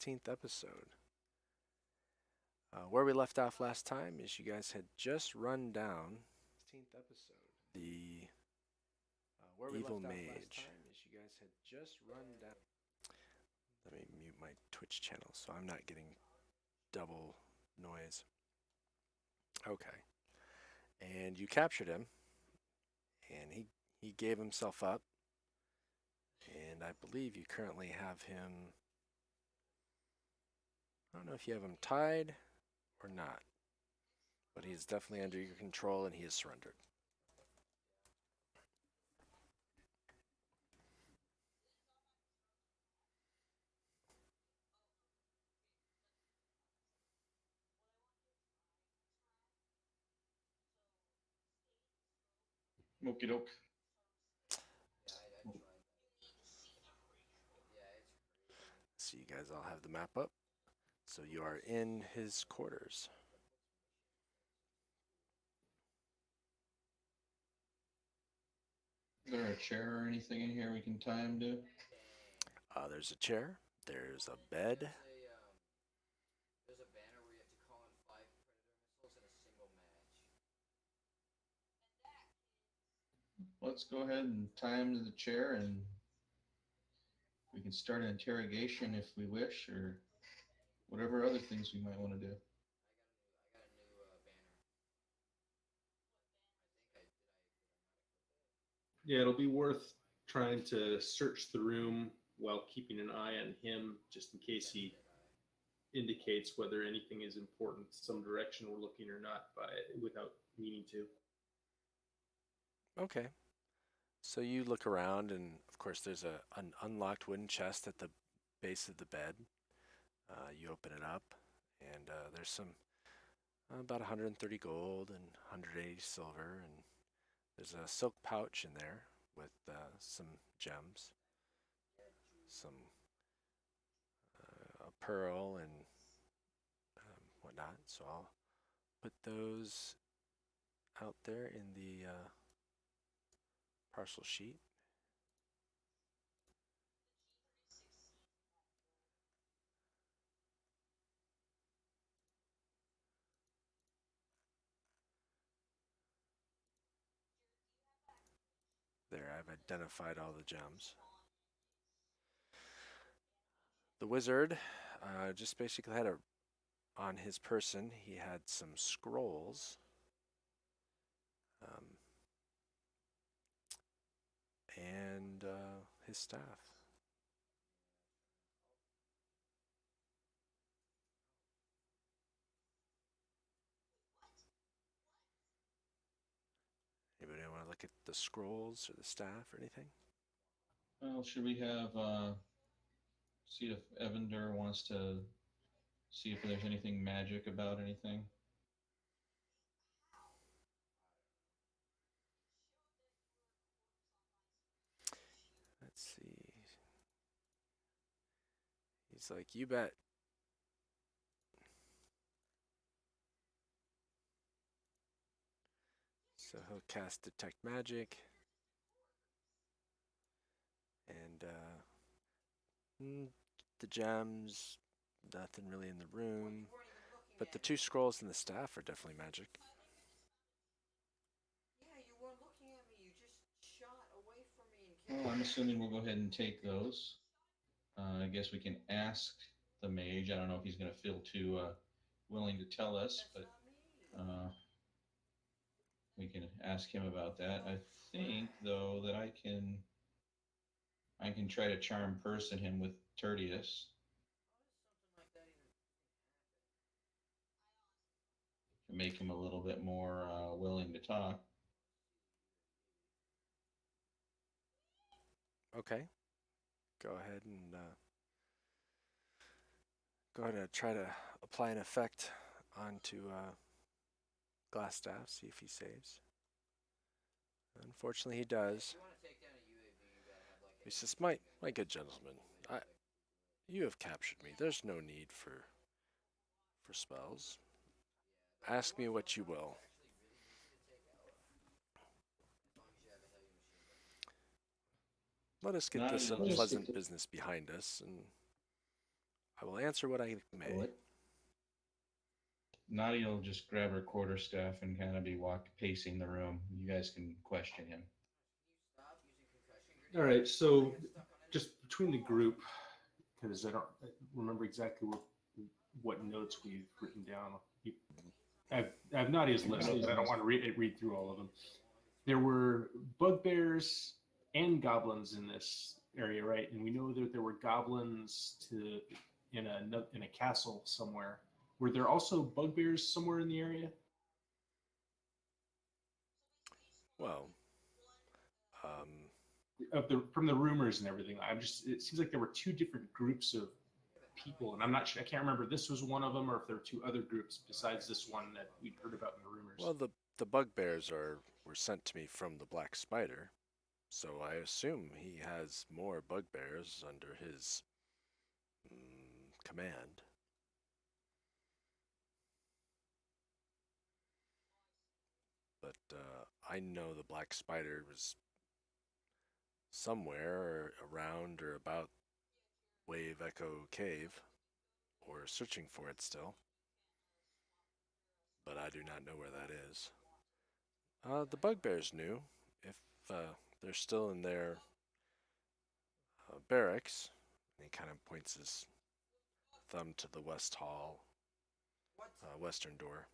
16th episode. Where we left off last time is you guys had just run down the evil mage. Let me mute my Twitch channel so I'm not getting double noise. Okay. And you captured him, and he gave himself up, and I believe you currently have him. I don't know if you have him tied or not, but he is definitely under your control and he has surrendered. Okie doke. So you guys all have the map up. So you are in his quarters. Is there a chair or anything in here we can tie him to? There's a chair. There's a bed. Let's go ahead and tie him to the chair, and we can start an interrogation if we wish, or whatever other things we might want to do. Yeah, it'll be worth trying to search the room while keeping an eye on him, just in case he indicates whether anything is important, some direction we're looking or not, without meaning to. Okay. So you look around, and of course, there's an unlocked wooden chest at the base of the bed. You open it up, and there's some about 130 gold and 180 silver, and there's a silk pouch in there with some gems, some a pearl and whatnot. So I'll put those out there in the parcel sheet. There, I've identified all the gems. The wizard just basically had on his person, he had some scrolls. Um, and his staff. Anybody want to look at the scrolls or the staff or anything? Well, should we have see if Evander wants to see if there's anything magic about anything? Let's see. He's like, you bet. So he'll cast Detect Magic. And the gems, nothing really in the room. But the two scrolls and the staff are definitely magic. Well, I'm assuming we'll go ahead and take those. I guess we can ask the mage. I don't know if he's going to feel too willing to tell us, but we can ask him about that. I think, though, that I can try to charm person him with Tertius. To make him a little bit more willing to talk. Okay. Go ahead and try to apply an effect onto Glassstaff, see if he saves. Unfortunately, he does. He says, my good gentleman, you have captured me. There's no need for spells. Ask me what you will. Let us get this unpleasant business behind us, and I will answer what I may. What? Nadia will just grab her quarterstaff and kind of be pacing the room. You guys can question him. All right, so just between the group, because I don't remember exactly what notes we've written down. I have Nadia's list, but I don't want to read through all of them. There were bugbears and goblins in this area, right? And we know that there were goblins in a castle somewhere. Were there also bugbears somewhere in the area? Well, From the rumors and everything, it seems like there were two different groups of people, and I'm not sure. I can't remember if this was one of them or if there were two other groups besides this one that we'd heard about in the rumors. well, the bugbears were sent to me from the Black Spider, so I assume he has more bugbears under his command. But I know the Black Spider was somewhere around or about Wave Echo Cave, or searching for it still. But I do not know where that is. The bugbears knew. If they're still in their barracks, and he kind of points his thumb to the west hall, western door.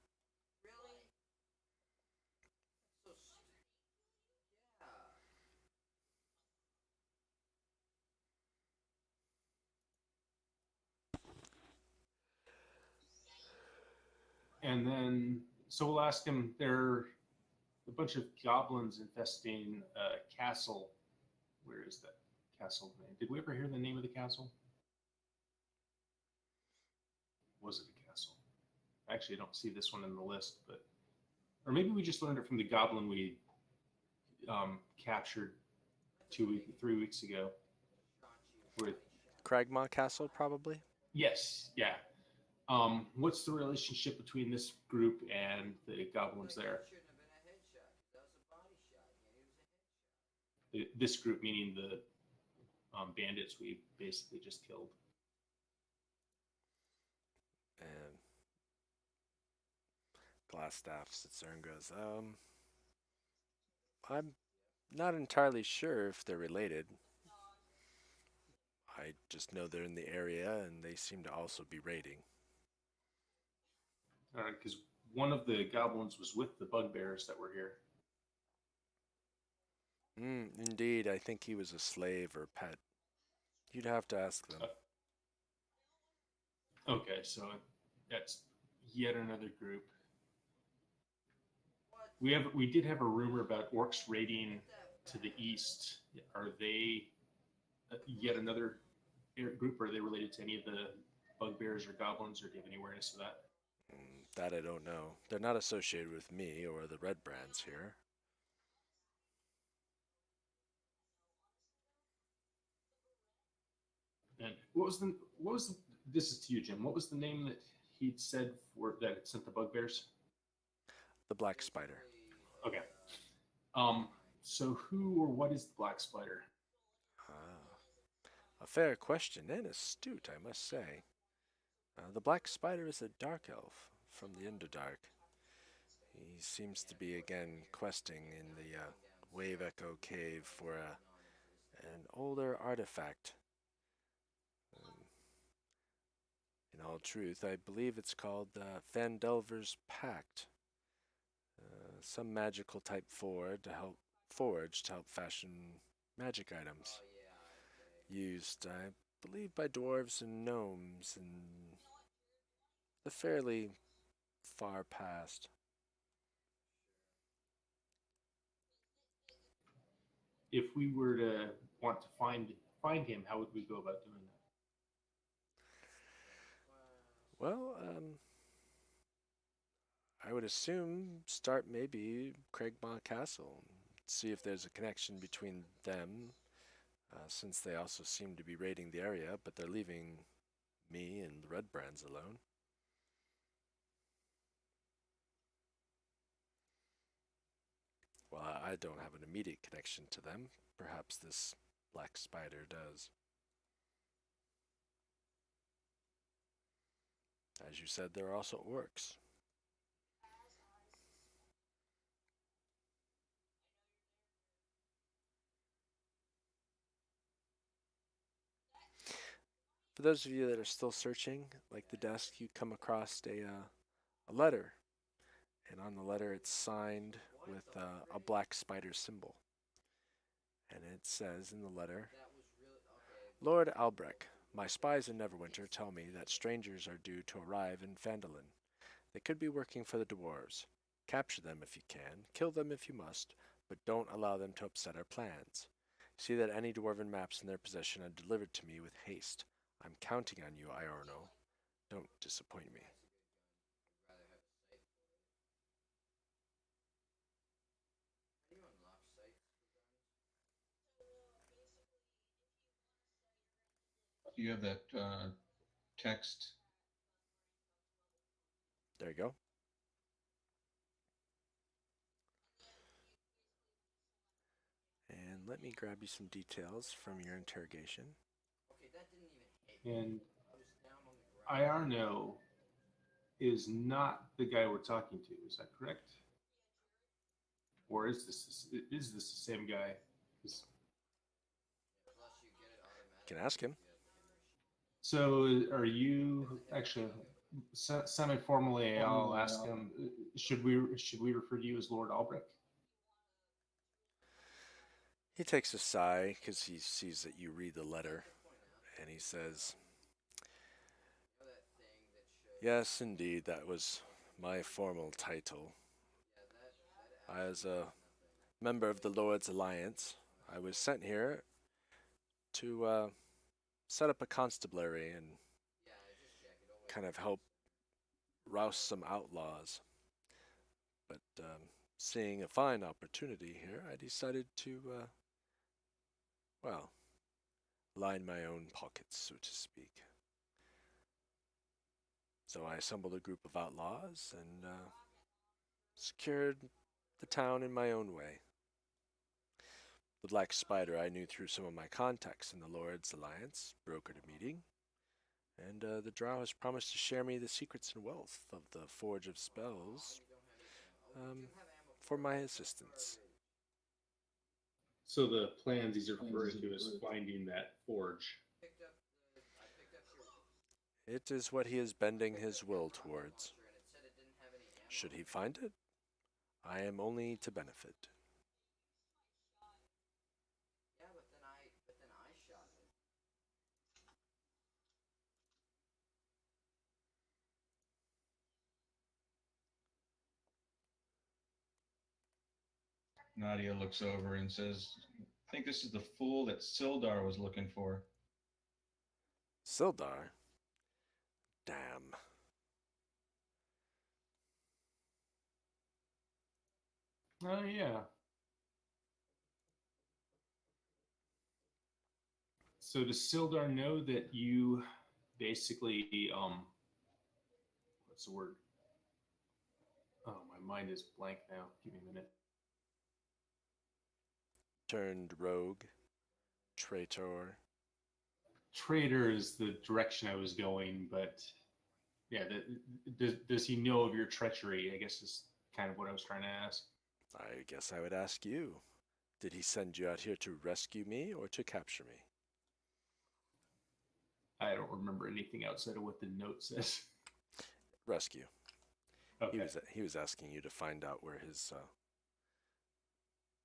And then, so we'll ask him, there are a bunch of goblins infesting a castle. Where is that castle name? Did we ever hear the name of the castle? Was it a castle? Actually, I don't see this one in the list, but or maybe we just learned it from the goblin we captured 3 weeks ago. With Cragmaw Castle, probably? yes, yeah. What's the relationship between this group and the goblins there? This group meaning the bandits we basically just killed. And Glassstaff sits there and goes, I'm not entirely sure if they're related. I just know they're in the area and they seem to also be raiding. Because one of the goblins was with the bugbears that were here. Indeed, I think he was a slave or pet. You'd have to ask them. Okay, so that's yet another group. We did have a rumor about orcs raiding to the east. Are they yet another group? Or are they related to any of the bugbears or goblins, or do you have any awareness of that? That I don't know. They're not associated with me or the Redbrands here. And what was the this is to you, Jim. What was the name that he'd said that it sent the bugbears? The Black Spider. Okay. So who or what is the Black Spider? A fair question and astute, I must say. The Black Spider is a dark elf from the Underdark. He seems to be again questing in the Wave Echo Cave for an older artifact. In all truth, I believe it's called Phandelver's Pact. Some magical type forge to help fashion magic items. Used, I believe, by dwarves and gnomes in the fairly far past. If we were to want to find him, how would we go about doing that? Well, I would assume start maybe Cragmaw Castle. See if there's a connection between them, since they also seem to be raiding the area, but they're leaving me and the Redbrands alone. Well, I don't have an immediate connection to them. Perhaps this Black Spider does. As you said, there are also orcs. For those of you that are still searching, like the desk, you come across a letter, and on the letter it's signed with a black spider symbol. And it says in the letter, Lord Albrecht, my spies in Neverwinter tell me that strangers are due to arrive in Phandalin. They could be working for the dwarves. Capture them if you can, kill them if you must, but don't allow them to upset our plans. See that any dwarven maps in their possession are delivered to me with haste. I'm counting on you, Iorno. Don't disappoint me. Do you have that text? There you go. And let me grab you some details from your interrogation. And Iarno is not the guy we're talking to. Is that correct? Or is this the same guy? You can ask him. So, are you actually semi-formally? I'll ask him. Should we refer to you as Lord Albrecht? He takes a sigh because he sees that you read the letter, and he says, Yes, indeed, that was my formal title. As a member of the Lord's Alliance, I was sent here to set up a constabulary and kind of help rouse some outlaws. But seeing a fine opportunity here, I decided to, well, line my own pockets, so to speak. So I assembled a group of outlaws and secured the town in my own way. The Black Spider I knew through some of my contacts in the Lord's Alliance, brokered a meeting, and the Drow has promised to share me the secrets and wealth of the Forge of Spells for my assistance. So the plans he's referring to is finding that forge. It is what he is bending his will towards. Should he find it, I am only to benefit. Nadia looks over and says, I think this is the fool that Sildar was looking for. Sildar? Damn. Oh yeah. So does Sildar know that you basically what's the word? Oh, my mind is blank now. Give me a minute. Turned rogue, traitor. Traitor is the direction I was going, but yeah, does he know of your treachery? I guess is kind of what I was trying to ask. I guess I would ask you. Did he send you out here to rescue me or to capture me? I don't remember anything outside of what the note says. Rescue. Okay. He was asking you to find out where his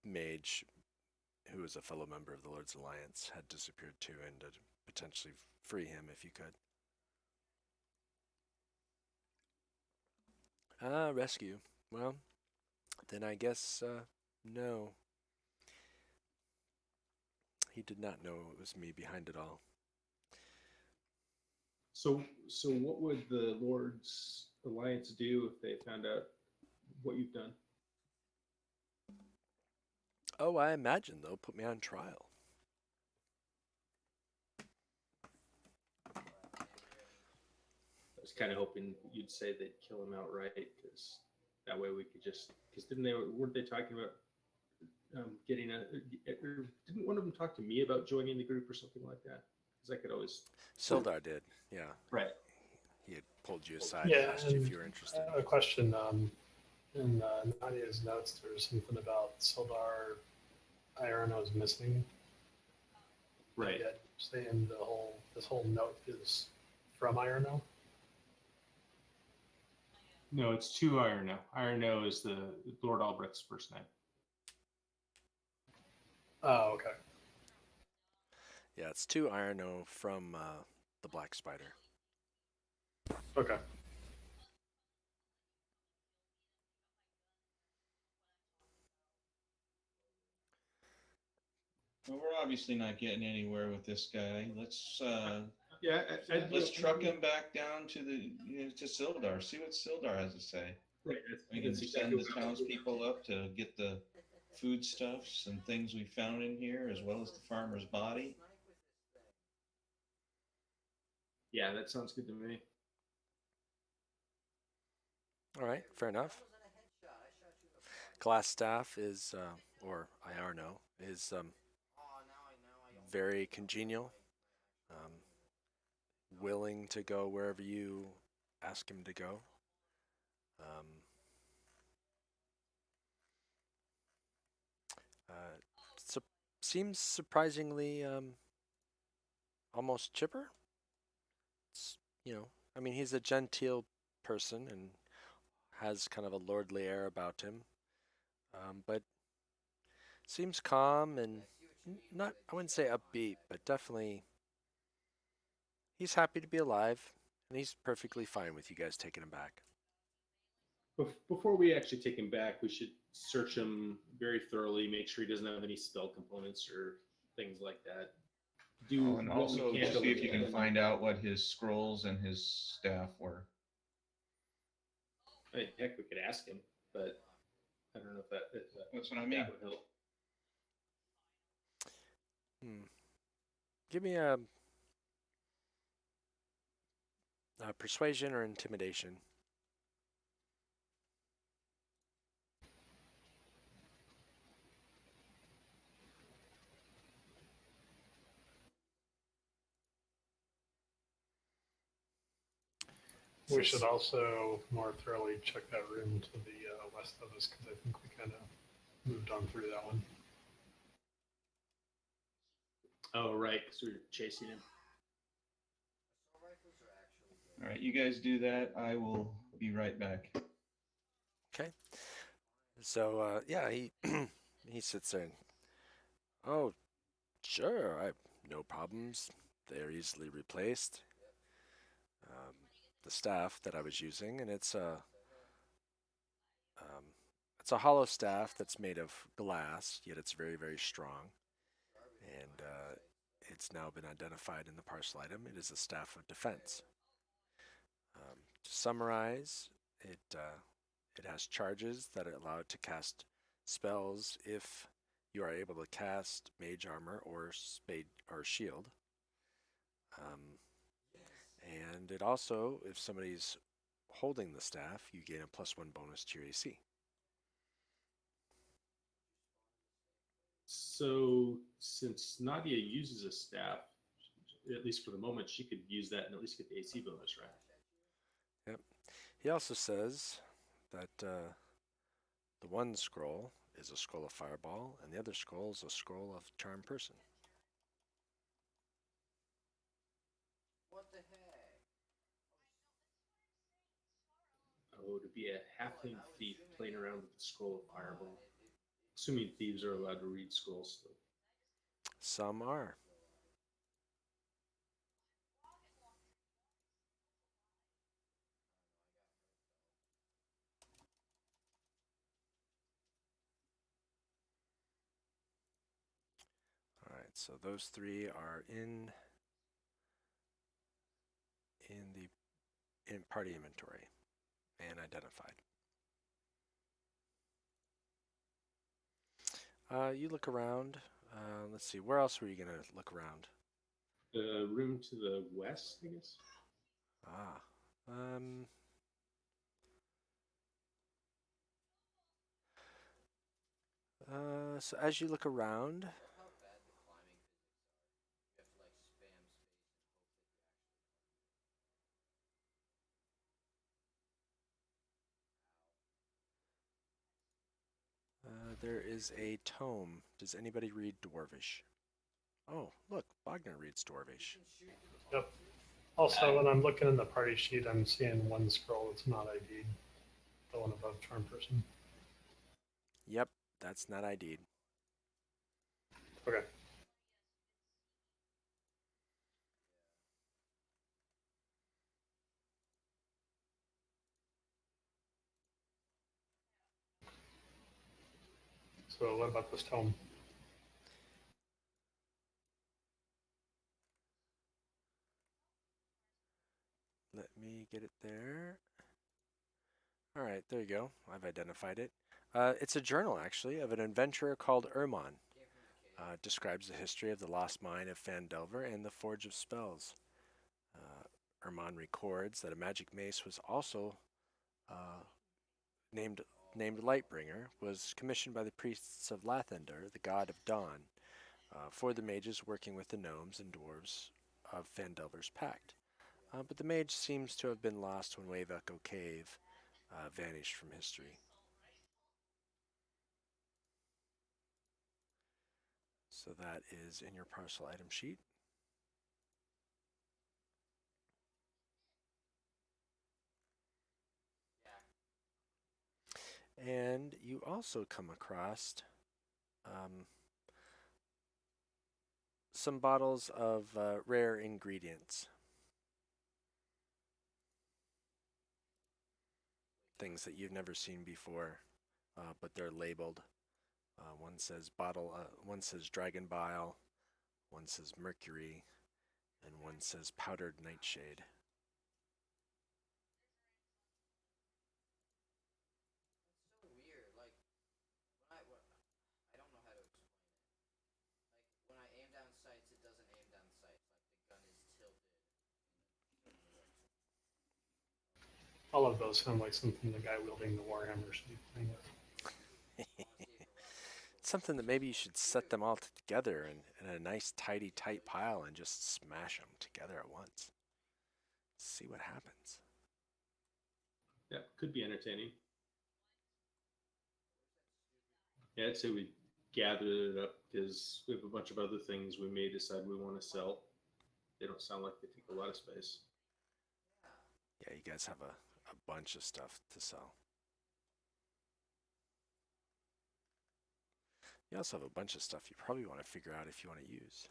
mage, who was a fellow member of the Lord's Alliance, had disappeared to, and to potentially free him if you could. Ah, rescue. Well, then I guess no. He did not know it was me behind it all. So what would the Lord's Alliance do if they found out what you've done? Oh, I imagine they'll put me on trial. I was kind of hoping you'd say they'd kill him outright, because that way we could just. Because weren't they talking about getting didn't one of them talk to me about joining the group or something like that? Because I could always. Sildar did, yeah. Right. He had pulled you aside and Yeah, asked you if and you were interested. a question. In Nadia's notes, there was something about Sildar Iono's missing. Right. Yet saying this whole note is from Iono. No, it's to Ironno. Ironno is the Lord Albrecht's first name. Oh, okay. Yeah, it's to Irono from the Black Spider. Okay. Well, we're obviously not getting anywhere with this guy. Let's Yeah, let's truck him back down to to Sildar. See what Sildar has to say. Right, We can send the townspeople up to get the foodstuffs and things we found in here, as well as the farmer's body. Yeah, that sounds good to me. All right, fair enough. Glassstaff is, or Iarno, is very congenial, um, willing to go wherever you ask him to go. Su- Seems surprisingly almost chipper. It's, I mean, he's a genteel person and has kind of a lordly air about him, but seems calm and not, I wouldn't say upbeat, but definitely he's happy to be alive, and he's perfectly fine with you guys taking him back. Before we actually take him back, we should search him very thoroughly, make sure he doesn't have any spell components or things like that. And what we also can see if you to- can find out what his scrolls and his staff were. I mean, heck, we could ask him, but I don't know if that That's what I mean. would help. Give me a persuasion or intimidation. We should also more thoroughly check that room to the west of us because I think we kind of moved on through that one. Oh, right, because we were chasing him. All right, you guys do that. I will be right back. Okay. So yeah, he he sits there and, oh, sure, I have no problems. They're easily replaced. The staff that I was using, and it's a hollow staff that's made of glass, yet it's very, very strong. And it's now been identified in the parcel item. It is a staff of defense. To summarize, it has charges that allow it to cast spells if you are able to cast mage armor or spade or shield. And it also, if somebody's holding the staff, you gain a +1 bonus to your AC. So, since Nadia uses a staff, at least for the moment, she could use that and at least get the AC bonus, right? Yep. He also says that the one scroll is a scroll of fireball, and the other scroll is a scroll of charm person. Oh, to be a halfling thief playing around with the scroll of fireball. Assuming thieves are allowed to read scrolls still. Some are. All right, so those three are in the party inventory and identified. You look around. Let's see, where else were you gonna look around? The room to the west, I guess. So as you look around, there is a tome. Does anybody read Dwarvish? Oh, look, Wagner reads Dwarvish. Yep. Also, when I'm looking in the party sheet, I'm seeing one scroll that's not ID'd. The one above charm person. Yep, that's not ID'd. Okay. So what about this tome? Let me get it there. All right, there you go. I've identified it. It's a journal, actually, of an adventurer called Ermon. Describes the history of the lost mine of Phandelver and the Forge of Spells. Ermon records that a magic mace was also named Lightbringer, was commissioned by the priests of Lathander, the god of dawn, for the mages working with the gnomes and dwarves of Phandelver's pact. But the mage seems to have been lost when Wave Echo Cave vanished from history. So that is in your parcel item sheet. And you also come across some bottles of rare ingredients. Things that you've never seen before, but they're labeled. One says one says dragon bile, one says mercury, and one says powdered nightshade. So weird. Like I don't know how to explain it. Like when I aim down sights, it doesn't aim down sights. Like the gun is tilted. All of those sound like something the guy wielding the Warhammer should be playing with. Something that maybe you should set them all together in a nice, tidy, tight pile and just smash them together at once. See what happens. Yeah, could be entertaining. Yeah, I'd say we gather it up because we have a bunch of other things we may decide we want to sell. They don't sound like they take a lot of space. Yeah, you guys have a bunch of stuff to sell. You also have a bunch of stuff you probably want to figure out if you want to use.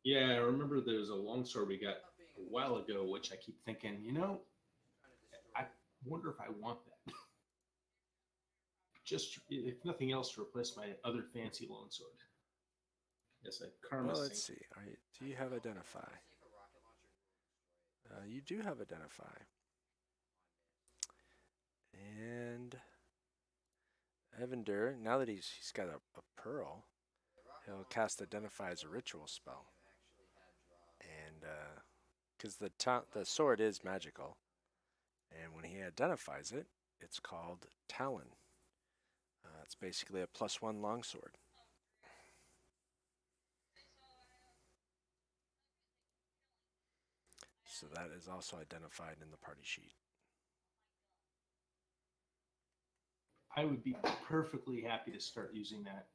Yeah, I remember there's a longsword we got a while ago, which I keep thinking, I wonder if I want that. Just, if nothing else, to replace my other fancy longsword. Yes, a karma Well, let's sink. see. Do you have Identify? You do have Identify. And Evander, now that he's got a pearl, he'll cast Identify as a ritual spell. And because the sword is magical, and when he identifies it, it's called Talon. It's basically a +1 longsword. So that is also identified in the party sheet. I would be perfectly happy to start using that.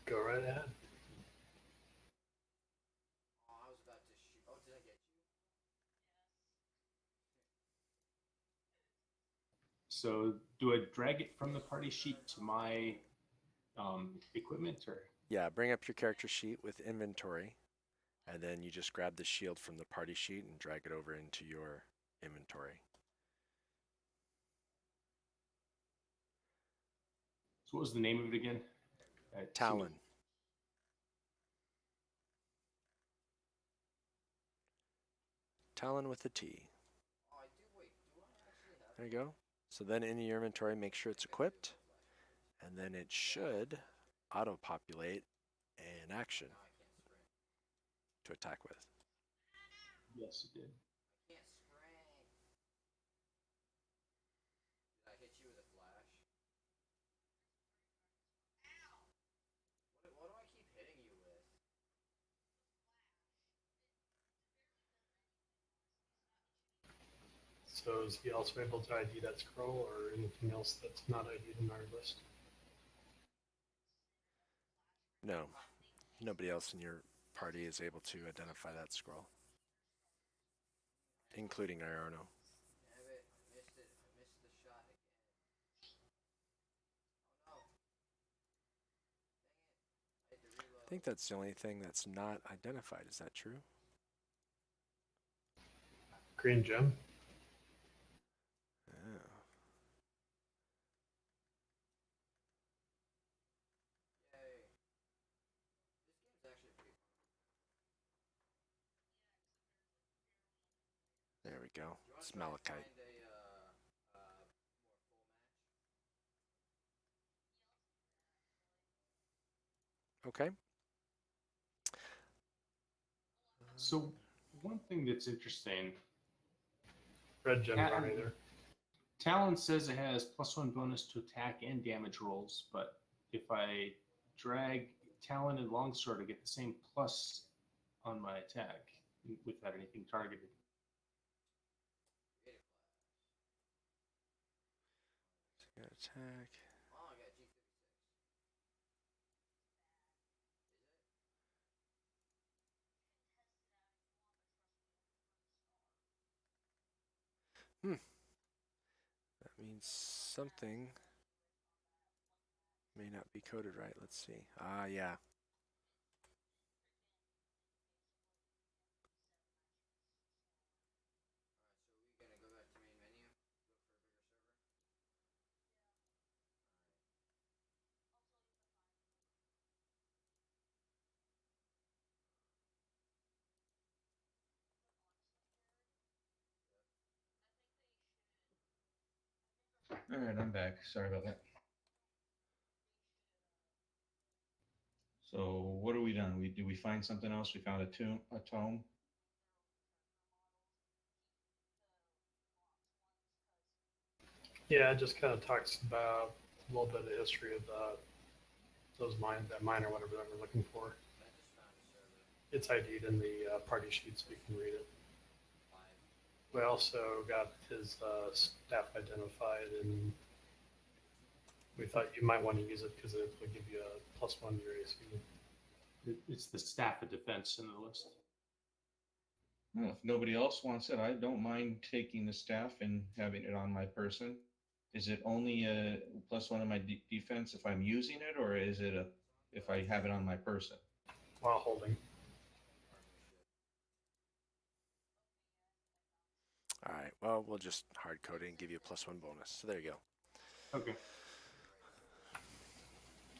Go right ahead. Oh, I was about to shoot. Oh, did I get you? So, do I drag it from the party sheet to my equipment, or? Yeah, bring up your character sheet with inventory, and then you just grab the shield from the party sheet and drag it over into your inventory. So, what was the name of it again? Talon. Talon with a T. Oh, I do. Wait, do I actually have? There you go. So then in your inventory, make sure it's equipped, and then it should auto-populate an action No, I can't sprint. to attack with. Yes, it did. I can't sprint. Did I hit you with a flash? What do I keep hitting you with? So is he also able to ID that scroll or anything else that's not ID'd in our list? No, nobody else in your party is able to identify that scroll, including Iono. Damn it, I missed it. I missed the shot again. Oh no. Dang it. I had to reload. I think that's the only thing that's not identified. Is that true? Green gem? Oh. Yay. This game's actually pretty fun. There we go. Do you want It's to try and malachite. find a more full match? Okay. So one thing that's interesting, Red gems Yeah, aren't either. Talon says it has +1 bonus to attack and damage rolls, but if I drag Talon and Longsword, I get the same plus on my attack without anything targeted. Creative class. Got attack. Oh, I got G56. That means something may not be coded right. Let's see. Ah, yeah. Alright, so we're gonna go back to main menu. Look for a bigger server. All right, I'm back. Sorry about that. So what have we done? Did we find something else? We found a tome. Yeah, it just kind of talks about a little bit of the history of that mine or whatever that we're looking for. I just found a server. It's ID'd in the party sheet so we can read it. 5. We also got his staff identified, and we thought you might want to use it because it would give you a +1 to your AC. It's the staff of defense in the list. Well, if nobody else wants it, I don't mind taking the staff and having it on my person. Is it only a +1 on my defense if I'm using it, or is it if I have it on my person? While holding. All right. Well, we'll just hard code it and give you a +1 bonus. So there you go. Okay.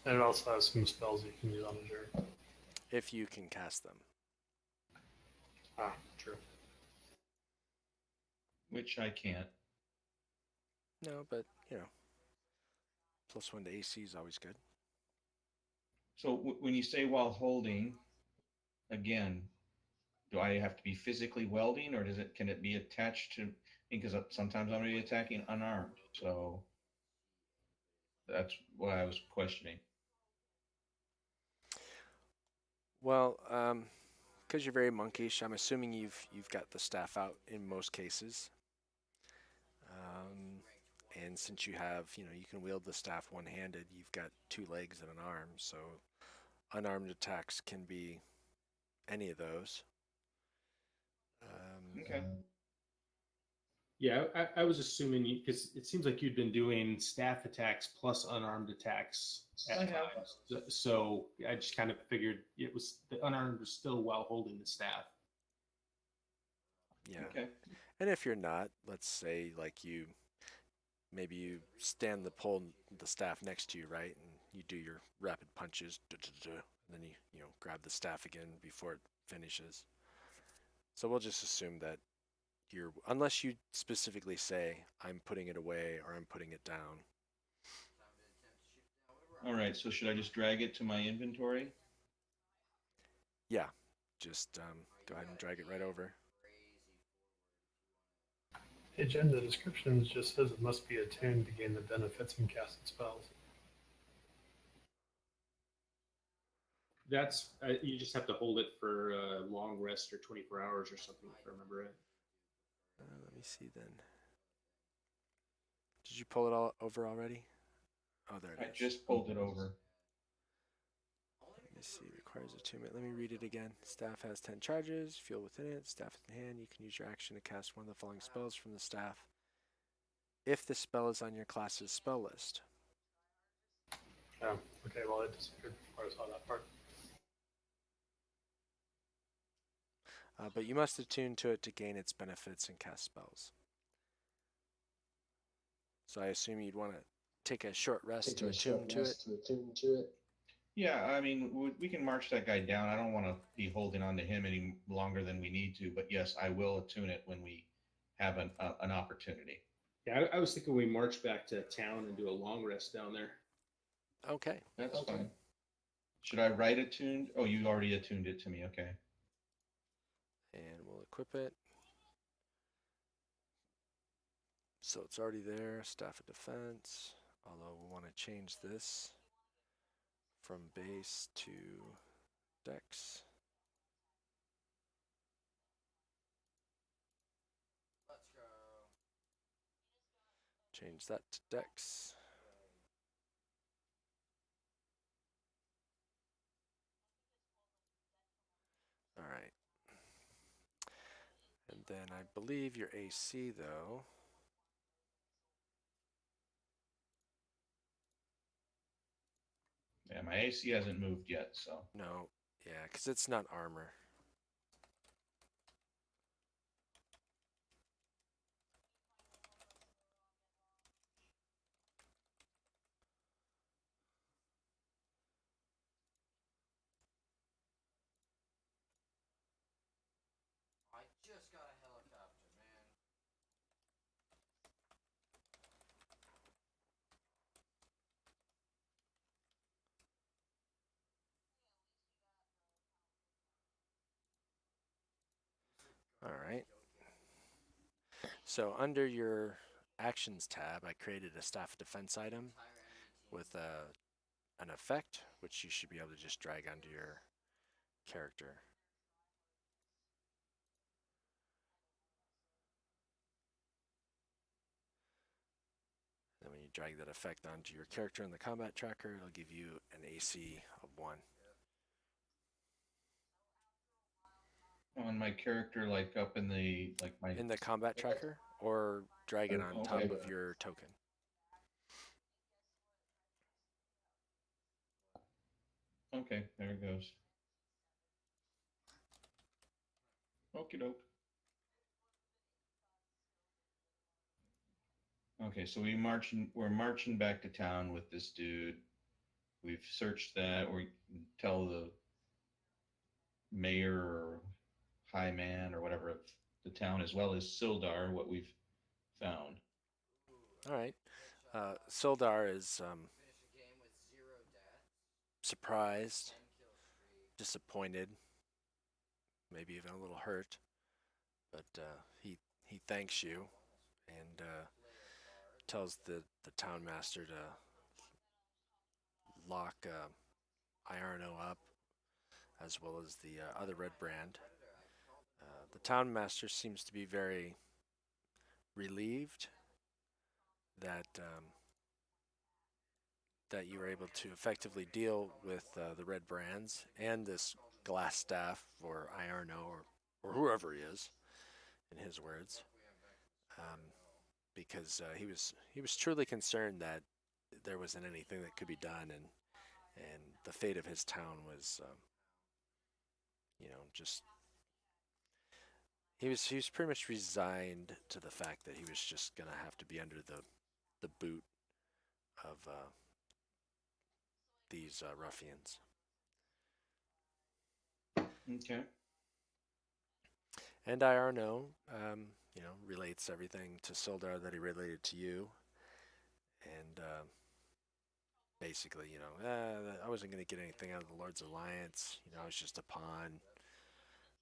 And it also has some spells you can use on a jerk. If you can cast them. Ah, true. Which I can't. No, but, +1 to AC is always good. So when you say while holding, again, do I have to be physically welding, or can it be attached to? Because sometimes I'm going to be attacking unarmed, so that's what I was questioning. Well, because you're very monkish, I'm assuming you've got the staff out in most cases. And since you have, you can wield the staff one-handed, you've got 2 legs and an arm, so unarmed attacks can be any of those. Okay. Yeah, I was assuming because it seems like you'd been doing staff attacks plus unarmed attacks at times. So I just kind of figured it was the unarmed was still while holding the staff. Yeah. Okay. And if you're not, let's say like maybe you stand the staff next to you, right? And you do your rapid punches, and then you grab the staff again before it finishes. So we'll just assume that unless you specifically say, I'm putting it away or I'm putting it down. All right. So should I just drag it to my inventory? Yeah, just go ahead and drag it right over. Hey Jen, the description just says it must be attuned to gain the benefits from casting spells. That's you just have to hold it for a long rest or 24 hours or something, if I remember right. Let me see then. Did you pull it all over already? Oh, there it I is. just pulled it over. Let me see. Requires attunement. Let me read it again. Staff has 10 charges. Fuel within it. Staff in hand. You can use your action to cast one of the following spells from the staff. If the spell is on your class's spell list. Oh, okay. Well, it disappeared before I saw that part. But you must attune to it to gain its benefits and cast spells. So I assume you'd want to take a short rest to attune to it. Yeah, I mean, we can march that guy down. I don't want to be holding on to him any longer than we need to, but yes, I will attune it when we have an opportunity. Yeah, I was thinking we march back to town and do a long rest down there. Okay. That's fine. Should I write attuned? Oh, you already attuned it to me. Okay. And we'll equip it. So it's already there. Staff of Defense. Although we want to change this from base to Dex. Let's go. Change that to Dex. All right. And then I believe your AC, though. Yeah, my AC hasn't moved yet, so. No. Yeah, because it's not armor. I just got a helicopter, man. All right. So under your actions tab, I created a staff defense item Entire enemy team. with an effect, which you should be able to just drag onto your character. And when you drag that effect onto your character in the combat tracker, it'll give you an AC of 1. On my character, like up in the, like my. In the combat tracker, or drag it on top Okay. of your token. Okay, there it goes. Okie doke. Okay, so we're marching back to town with this dude. We've searched that. We tell the mayor or high man or whatever of the town, as well as Sildar, what we've found. All right. Sildar is Finish a game with 0 deaths. surprised, 10 kill streak. disappointed, maybe even a little hurt, but he thanks you and tells the town master to lock Iarno up, as well as the other Redbrand. The town master seems to be very relieved that that you were able to effectively deal with the Redbrands and this glass staff, or Iarno, or whoever he is, in his words, because he was truly concerned that there wasn't anything that could be done, and the fate of his town was, just he was pretty much resigned to the fact that he was just gonna have to be under the boot of these ruffians. Okay. And Iarno, relates everything to Sildar that he related to you, and basically, I wasn't going to get anything out of the Lord's Alliance. I was just a pawn.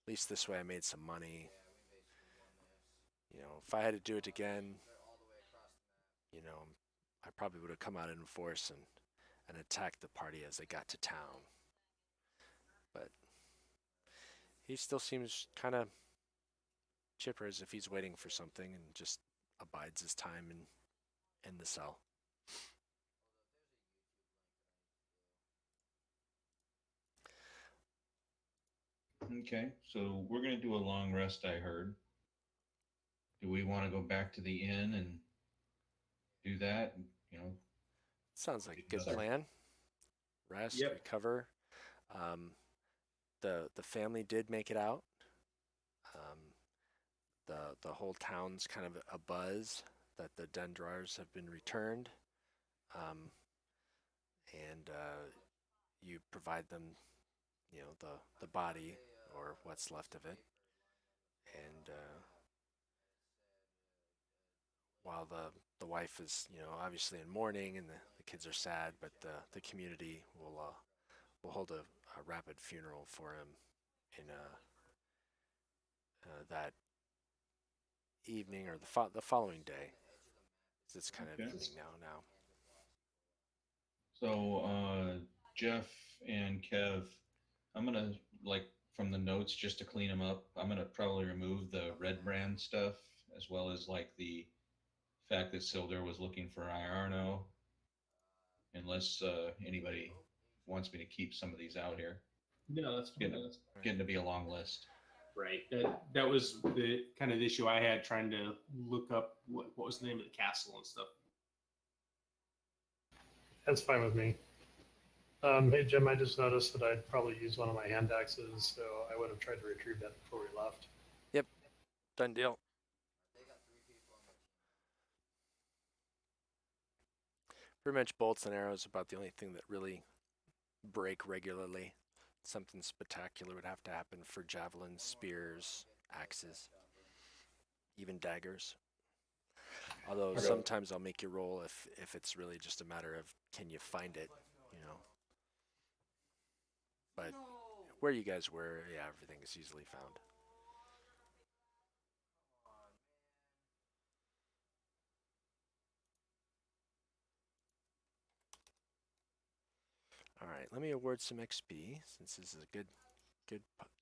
At least this way I made some money. If I had to do it again, I probably would have come out in force and attacked the party as they got to town. But he still seems kind of chipper, as if he's waiting for something and just abides his time in the cell. Okay, so we're gonna do a long rest, I heard. Do we want to go back to the inn and do that? You know, Sounds like a good Yes, sir. plan. Rest, Yep. recover. Um, the family did make it out. Um, the whole town's kind of a buzz that the Dendrars have been returned, um, and you provide them, the body or what's left of it, and while the wife is obviously in mourning and the kids are sad, but the community will hold a rapid funeral for him in that evening or the following day. It's kind of Okay. evening now. So, Jeff and Kev, I'm gonna like from the notes just to clean them up. I'm gonna probably remove the Redbrand stuff as well as like the fact that Silder was looking for Iarno, unless anybody wants me to keep some of these out here. No, that's fine. Getting to be a long list. Right. That was the kind of issue I had trying to look up what was the name of the castle and stuff. That's fine with me. Hey Jim, I just noticed that I'd probably use one of my hand axes, so I would have tried to retrieve that before we left. Done deal. They got 3 people on their team. Pretty much bolts and arrows about the only thing that really break regularly. Something spectacular would have to happen for javelins, spears, axes, even daggers. Although Okay. sometimes I'll make you roll if it's really just a matter of can you find it, But where you guys were, yeah, everything is easily found. All right, let me award some XP since this is a good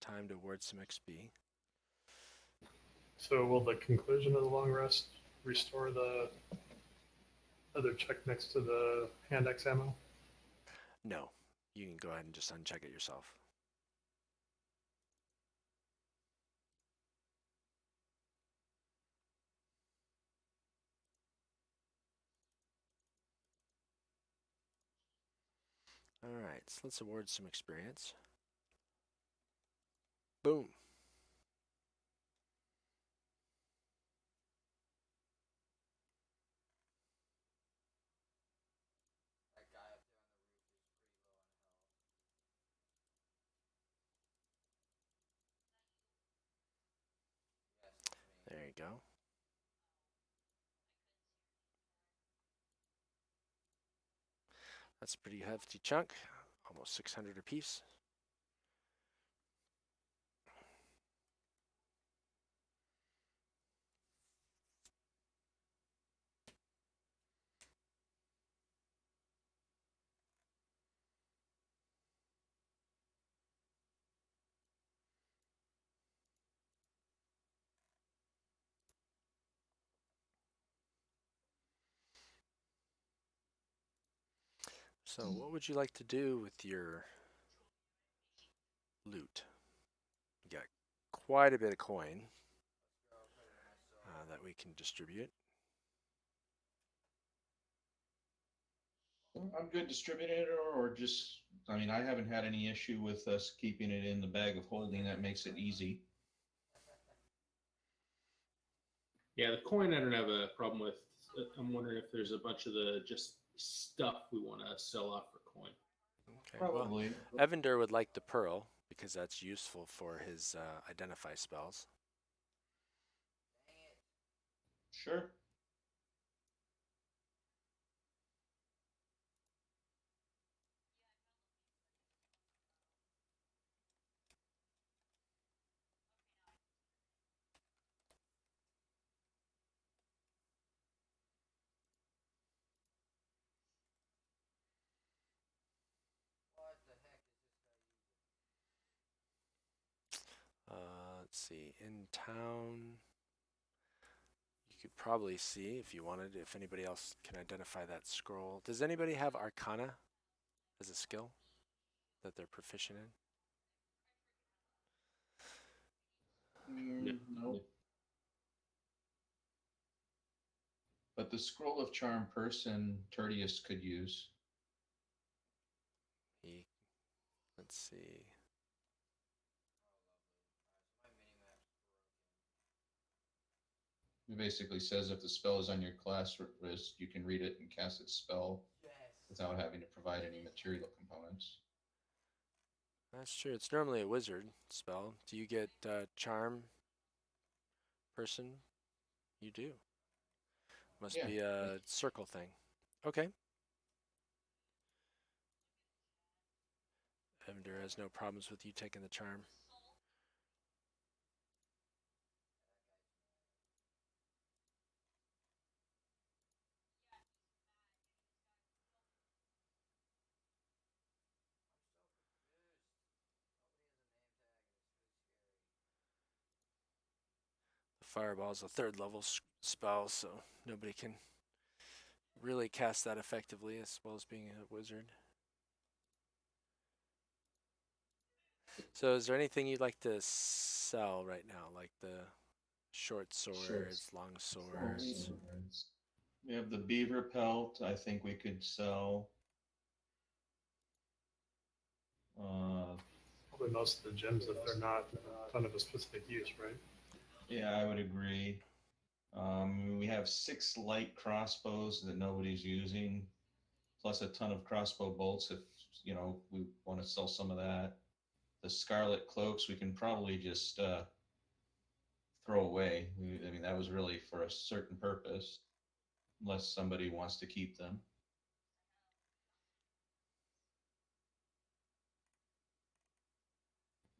time to award some XP. So will the conclusion of the long rest restore the other check next to the hand axe ammo? No, you can go ahead and just uncheck it yourself. All right, so let's award some experience. Boom. That guy up there on the roof is pretty low on health. Yes, it's me. There you go. That's a pretty hefty chunk, almost 600 apiece. So what would you like to do with your loot? You got quite a bit of coin that we can distribute. I'm good distributing it or just, I mean, I haven't had any issue with us keeping it in the bag of holding. That makes it easy. Yeah, the coin I don't have a problem with. I'm wondering if there's a bunch of the just stuff we want to sell off for coin. Okay, Probably. well, Evander would like the pearl because that's useful for his identify spells. Dang it. Sure. What the heck is this guy using? Let's see, in town, you could probably see if you wanted, if anybody else can identify that scroll. Does anybody have Arcana as a skill that they're proficient in? No. But the scroll of charm person Tertius could use. Let's see. It basically says if the spell is on your class list, you can read it and cast its spell without having to provide any material components. That's true. It's normally a wizard spell. Do you get charm person? You do. Must Yeah. be a circle thing. Okay. Evander has no problems with you taking the charm. The fireball's a third level spell, so nobody can really cast that effectively as well as being a wizard. So is there anything you'd like to sell right now, like the short swords, long swords? We have the beaver pelt. I think we could sell. Probably most of the gems if they're not kind of a specific use, right? Yeah, I would agree. We have 6 light crossbows that nobody's using, plus a ton of crossbow bolts if, we want to sell some of that. The scarlet cloaks we can probably just throw away. I mean, that was really for a certain purpose, unless somebody wants to keep them.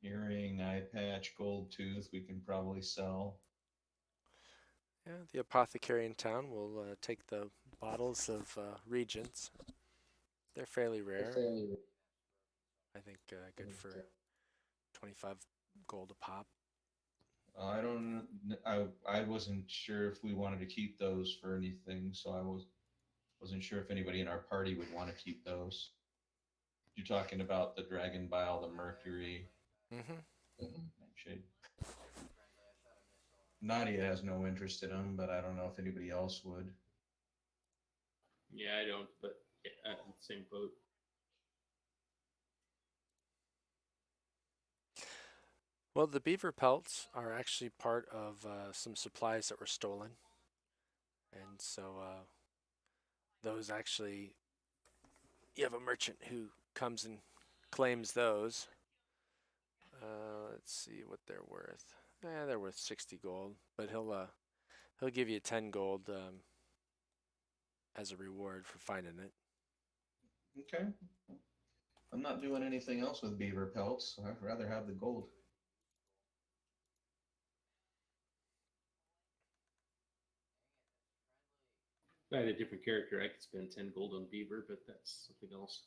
Earring, eye patch, gold tooth we can probably sell. Yeah, the apothecary in town will take the bottles of regents. They're fairly rare. I think good for 25 gold a pop. I wasn't sure if we wanted to keep those for anything, so wasn't sure if anybody in our party would want to keep those. You're talking about the dragon bile, the mercury. Mm-hmm. Nightshade. Nadia has no interest in them, but I don't know if anybody else would. Yeah, I don't, but yeah, same boat. Well, the beaver pelts are actually part of some supplies that were stolen. And so those actually, you have a merchant who comes and claims those. Let's see what they're worth. They're worth 60 gold, but he'll give you 10 gold as a reward for finding it. Okay. I'm not doing anything else with beaver pelts. I'd rather have the gold. If I had a different character, I could spend 10 gold on beaver, but that's something else.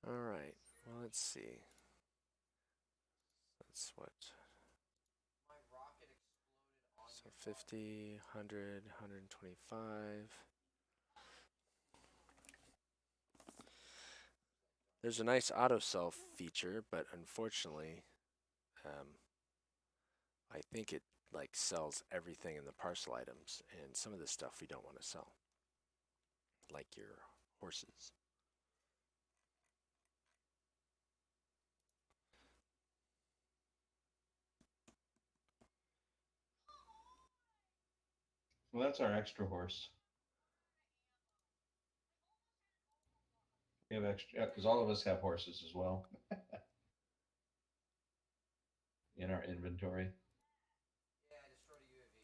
All right. Well, let's see. That's what. So 50, 100, 125. There's a nice auto sell feature, but unfortunately, I think it like sells everything in the parcel items, and some of the stuff we don't want to sell, like your horses. Well, that's our extra horse. We have extra, because all of us have horses as well in our inventory. Yeah, I destroyed a UAV.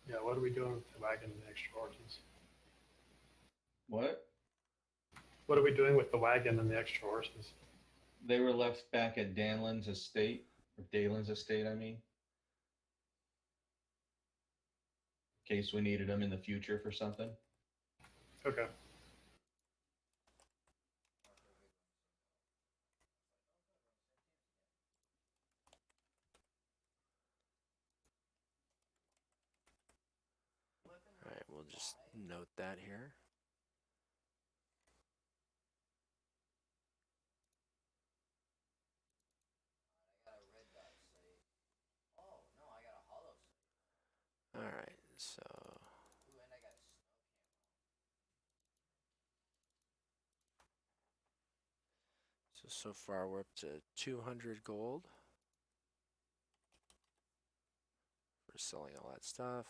Ow. Yeah, what are we doing with the wagon and the extra horses? What? What are we doing with the wagon and the extra horses? They were left back at Danlin's estate, or Dalen's estate, I mean, in case we needed them in the future for something. Okay. All right, we'll just note that here. I got a red dot site. Oh no, I got a hollow site. All right, so Ooh, and I got a snow so far we're up to 200 gold for selling all that stuff.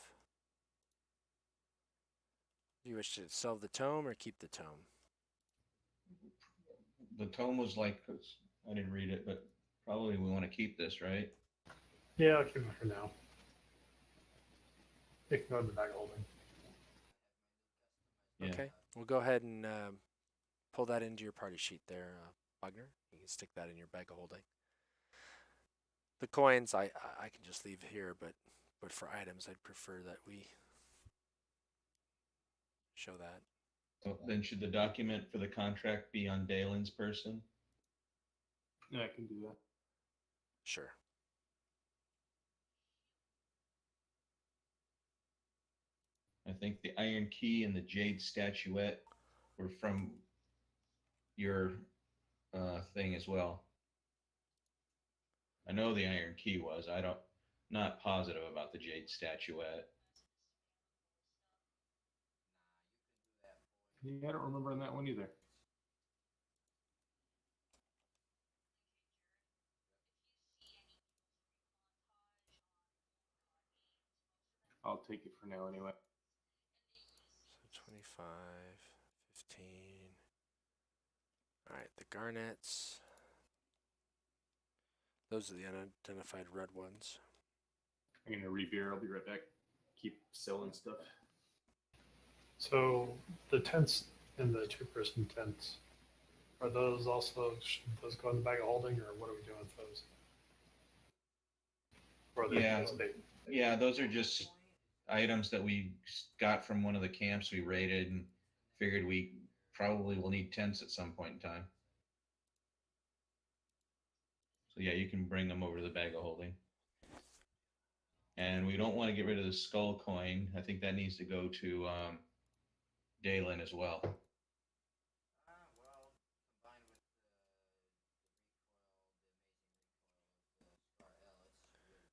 Do you wish to sell the tome or keep the tome? The tome was like, I didn't read it, but probably we want to keep this, right? Yeah, I'll keep it for now. It can go in the bag of holding. Yeah. Okay, we'll go ahead and pull that into your party sheet there, Wagner. You can stick that in your bag of holding. The coins I can just leave here, but for items I'd prefer that we show that. So then should the document for the contract be on Dalen's person? Yeah, I can do that. Sure. I think the iron key and the jade statuette were from your thing as well. I know the iron key was. Not positive about the jade statuette. Yeah, I don't remember on that one either. I'll take it for now anyway. So 25, 15. All right, the garnets. Those are the unidentified red ones. I'm gonna rebeer. I'll be right back. Keep selling stuff. So the tents and the two-person tents, are those also, should those go in the bag of holding, or what are we doing with those? Or are they Yeah. just bait? Yeah, those are just items that we got from one of the camps we raided and figured we probably will need tents at some point in time. So yeah, you can bring them over to the bag of holding. And we don't want to get rid of the skull coin. I think that needs to go to Dalen as well. well, combined with the recoil, the amazing recoil of the Scar L, it's really good.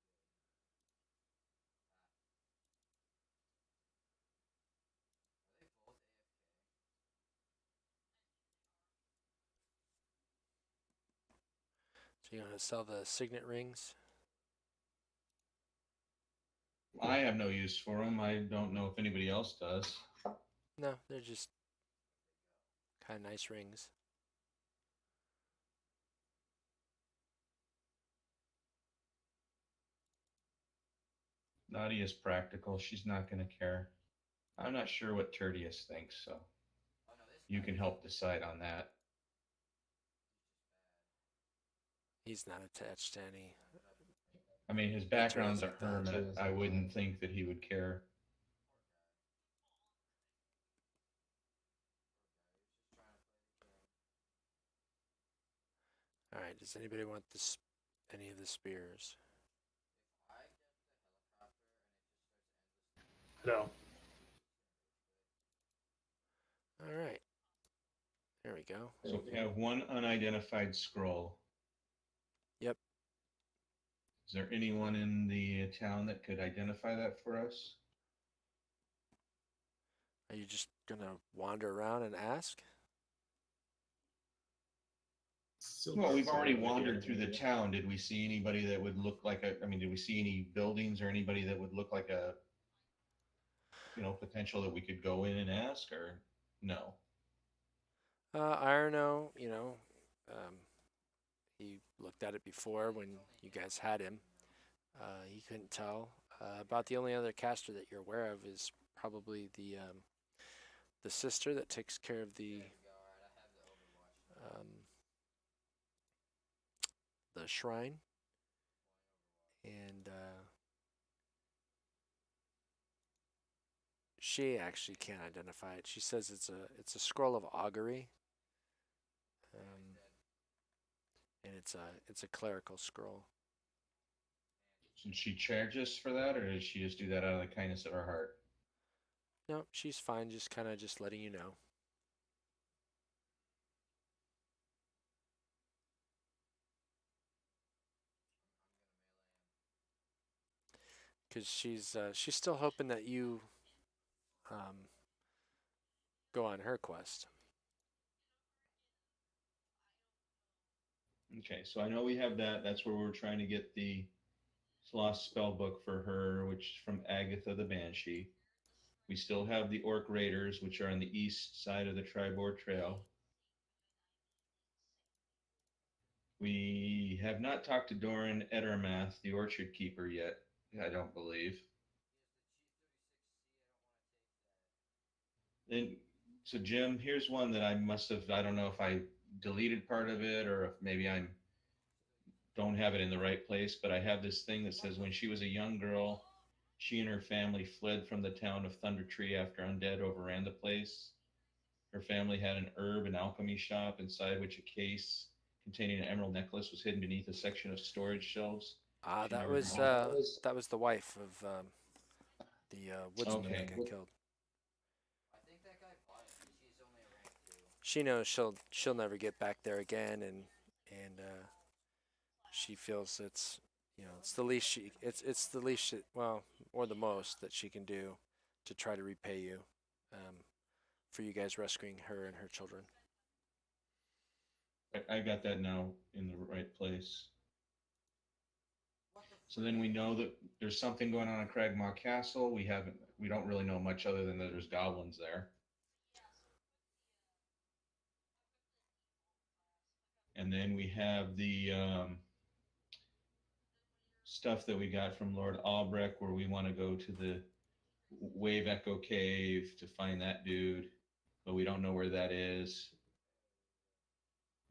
Are they both AFK? So you want to sell the signet rings? I have no use for them. I don't know if anybody else does. No, they're just kind of nice rings. Nadia's practical. She's not going to care. I'm not sure what Tertius thinks, so Oh no, this you guy can help decide on that. He's not attached to any. I mean, his background's a like that. hermit. I wouldn't think that he would care. All right. Does anybody want this? Any of the spears? If I get the helicopter and it just starts endlessly. No. All right. There we go. So we have one unidentified scroll. Yep. Is there anyone in the town that could identify that for us? Are you just gonna wander around and ask? Well, we've already wandered through the town. Did we see anybody that would look like a, I mean, did we see any buildings or anybody that would look like a, potential that we could go in and ask, or no? Irono, he looked at it before when you guys had him. He couldn't tell. About the only other caster that you're aware of is probably the sister that takes care of the shrine, and she actually can't identify it. She says it's a scroll of augury, and it's a clerical scroll. Should she charge us for that, or does she just do that out of the kindness of her heart? No, she's fine. Just kind of just letting you know. Because she's still hoping that you um, go on her quest. Okay, so I know we have that. That's where we're trying to get the lost spell book for her, which is from Agatha the Banshee. We still have the Orc Raiders, which are on the east side of the Tribord Trail. We have not talked to Doran Edermath, the Orchard Keeper, yet, I don't believe. Then, so Jim, here's one that I must have, I don't know if I deleted part of it or if maybe I don't have it in the right place, but I have this thing that says when she was a young girl, she and her family fled from the town of Thunder Tree after undead overran the place. Her family had an herb and alchemy shop inside which a case containing an emerald necklace was hidden beneath a section of storage shelves. Ah, She never found it. that was the wife of the woodsman that Okay. got killed. I think that guy bought it. She's only a rank 2. She knows she'll never get back there again, and she feels it's the least it's the least well, or the most that she can do to try to repay you for you guys rescuing her and her children. I got that now in the right place. What the So then we know that there's something going on in Cragmaw Castle. We don't really know much other than that there's goblins there. And then we have the stuff that we got from Lord Albrecht, where we want to go to the Wave Echo Cave to find that dude, but we don't know where that is.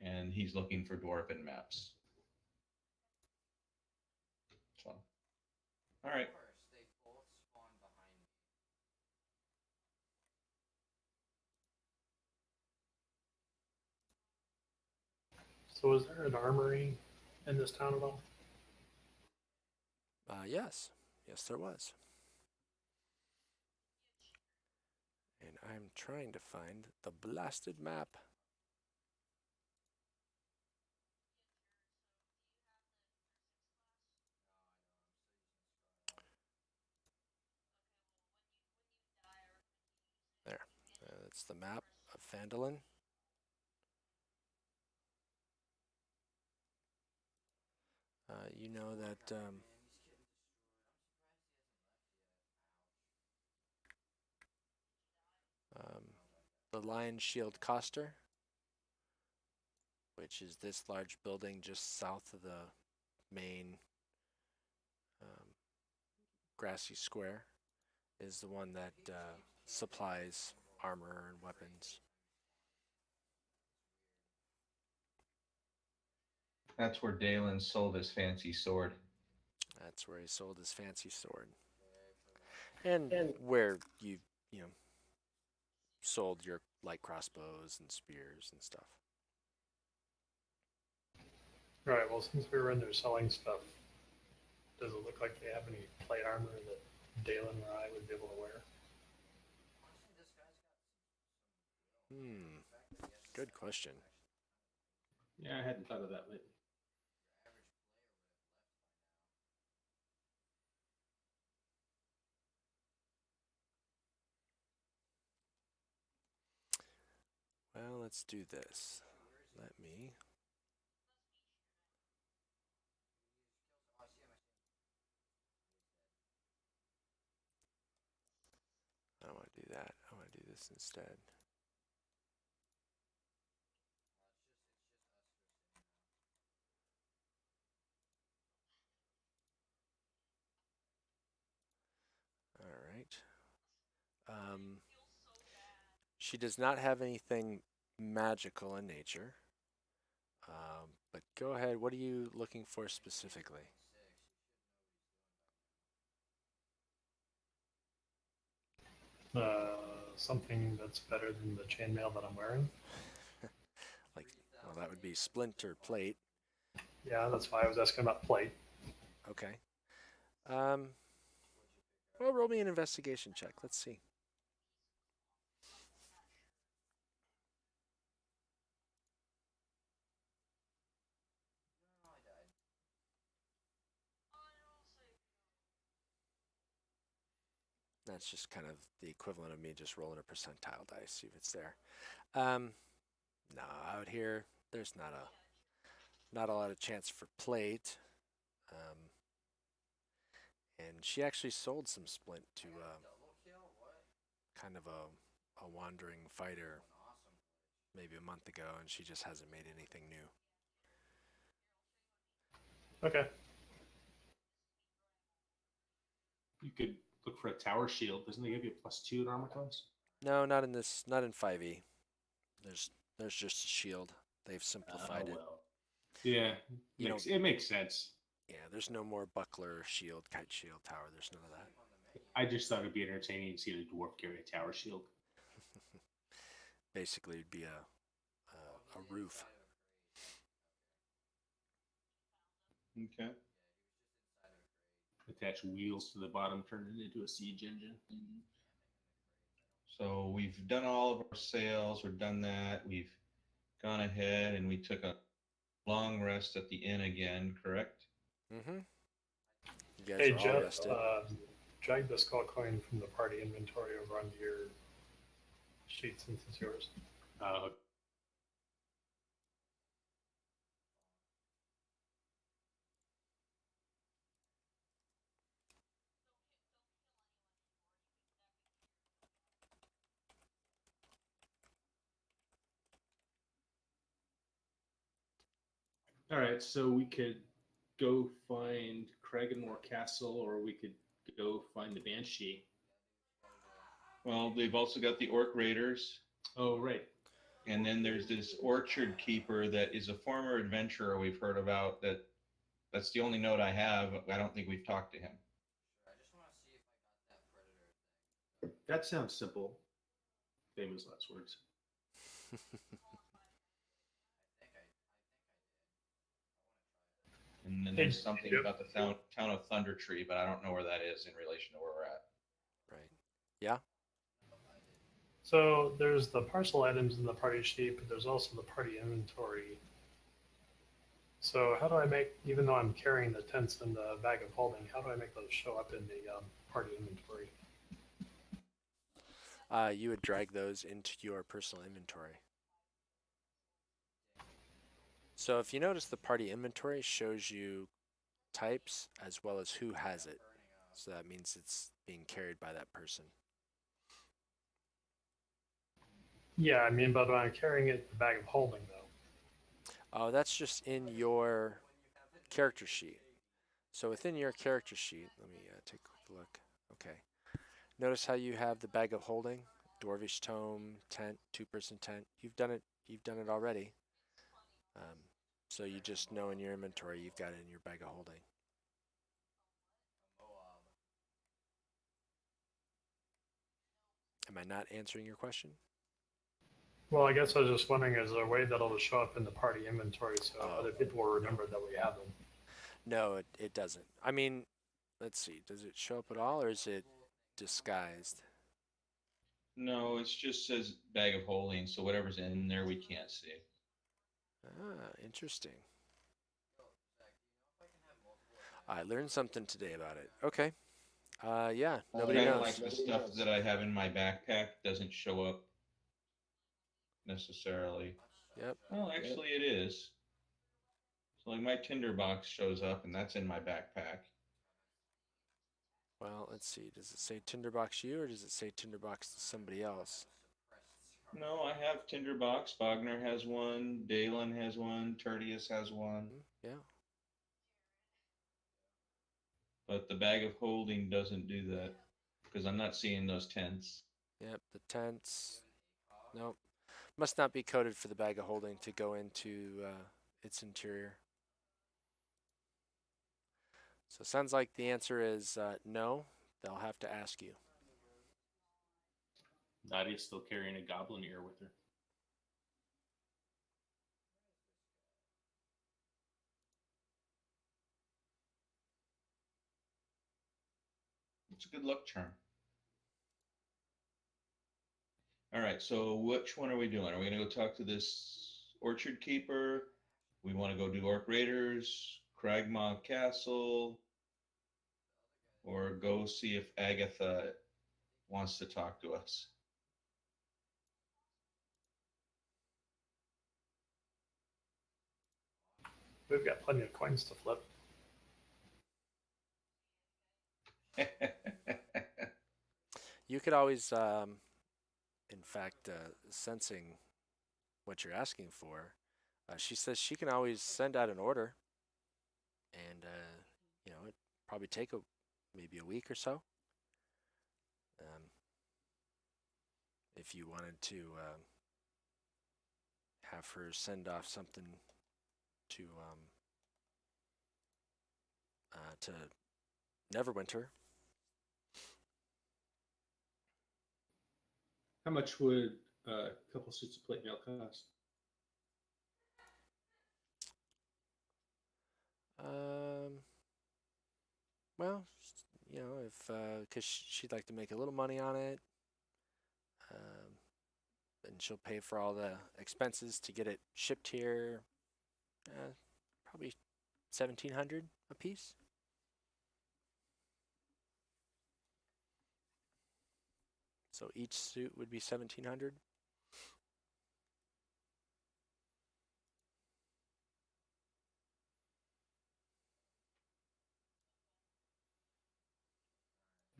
And he's looking for dwarven maps. So, all right. Worse, they both spawn behind me. So is there an armory in this town at all? Yes, there was. And I'm trying to find the blasted map. There. That's the map of Phandalin. You know that Man, he's getting destroyed. I'm surprised he hasn't left yet. the Lion Shield Coster, which is this large building just south of the main um, grassy square, is the one that supplies armor and weapons. That's where Dalen sold his fancy sword. That's where he sold his fancy sword, and where you know sold your light crossbows and spears and stuff. All right. Well, since we were in there selling stuff, does it look like they have any plate armor that Dalen or I would be able to wear? Honestly, this guy's got Hmm. the fact that he has Good question. Yeah, I hadn't thought of that lately. your average player would have left by now. Well, let's do this. Where is he? Let me. Oh, I see him. I don't want to do that. I want to do this instead. She does not have anything magical in nature. But go ahead. What are you looking for specifically? Something that's better than the chainmail that I'm wearing. Like, well, that would be splinter plate. Yeah, that's why I was asking about plate. Okay. Um, well, roll me an investigation check. Let's see. No, I died. That's just kind of the equivalent of me just rolling a percentile dice, see if it's there. Um, no, out here, there's not a lot of chance for plate. Um, and she actually sold some splint to Double kill? What? kind of a wandering fighter An awesome glitch. maybe a month ago, and she just hasn't made anything new. Okay. You could look for a tower shield. Doesn't it give you a +2 in armor class? No, not in this. Not in 5e. There's just a shield. They've simplified it. Well. Yeah, You it makes sense. Yeah, there's no more buckler, shield, kite shield, tower. There's none of that. I just thought it'd be entertaining to see the dwarf carry a tower shield. Basically, it'd be a roof. Okay. Attach wheels to the bottom, turn it into a siege engine. So we've done all of our sales. We've done that. We've gone ahead and we took a long rest at the inn again, correct? Mm-hmm. You guys Hey, are all Jeff, rested. drag the skull coin from the party inventory over onto your sheet since it's yours. All right, so we could go find Craigenmore Castle, or we could go find the Banshee. Well, they've also got the Orc Raiders. Oh, right. And then there's this Orchard Keeper that is a former adventurer we've heard about. That's the only note I have. I don't think we've talked to him. Sure, I just want to see if I got that predator thing. That sounds simple. Famous last words. I think I did. I want to try it. And then Hey, there's something Jeff. about the town of Thunder Tree, but I don't know where that is in relation to where we're at. Right. Yeah. So there's the parcel items in the party sheet, but there's also the party inventory. So how do I make, even though I'm carrying the tents and the bag of holding, how do I make those show up in the party inventory? You would drag those into your personal inventory. So if you notice, the party inventory shows you types as well as who has it. So that means it's being carried by that person. Yeah, I mean, but when I'm carrying it, the bag of holding though. Oh, that's just in your character sheet. So within your character sheet, let me take a quick look. Okay. Notice how you have the bag of holding, Dwarvish Tome, tent, two-person tent. You've done it. You've done it already. So you just know in your inventory you've got it in your bag of holding. Am I not answering your question? Well, I guess I was just wondering, is there a way that it'll show up in the party inventory so Oh. other people will remember that we have them? No, it doesn't. I mean, let's see. Does it show up at all, or is it disguised? No, it just says bag of holding, so whatever's in there we can't see. Ah, interesting. I learned something today about it. Okay. Yeah, nobody Kind of knows. like the stuff that I have in my backpack doesn't show up necessarily. Yep. Well, actually, it is. So like my tinderbox shows up, and that's in my backpack. Well, let's see. Does it say Tinderbox you, or does it say Tinderbox to somebody else? No, I have tinderbox. Wagner has one. Dalen has one. Tertius has one. Yeah. But the bag of holding doesn't do that because I'm not seeing those tents. Yep, the tents. Nope. Must not be coded for the bag of holding to go into its interior. So it sounds like the answer is no. They'll have to ask you. Nadia's still carrying a goblin ear with her. It's a good luck charm. All right, so which one are we doing? Are we gonna go talk to this orchard keeper? We want to go do Orc Raiders, Cragmaw Castle, or go see if Agatha wants to talk to us. We've got plenty of coins to flip. You could always, in fact, sensing what you're asking for, she says she can always send out an order, and it probably take maybe a week or so. If you wanted to have her send off something to Neverwinter. How much would a couple suits of plate mail cost? Well, if because she'd like to make a little money on it, and she'll pay for all the expenses to get it shipped here. Probably 1,700 a piece. So each suit would be 1,700.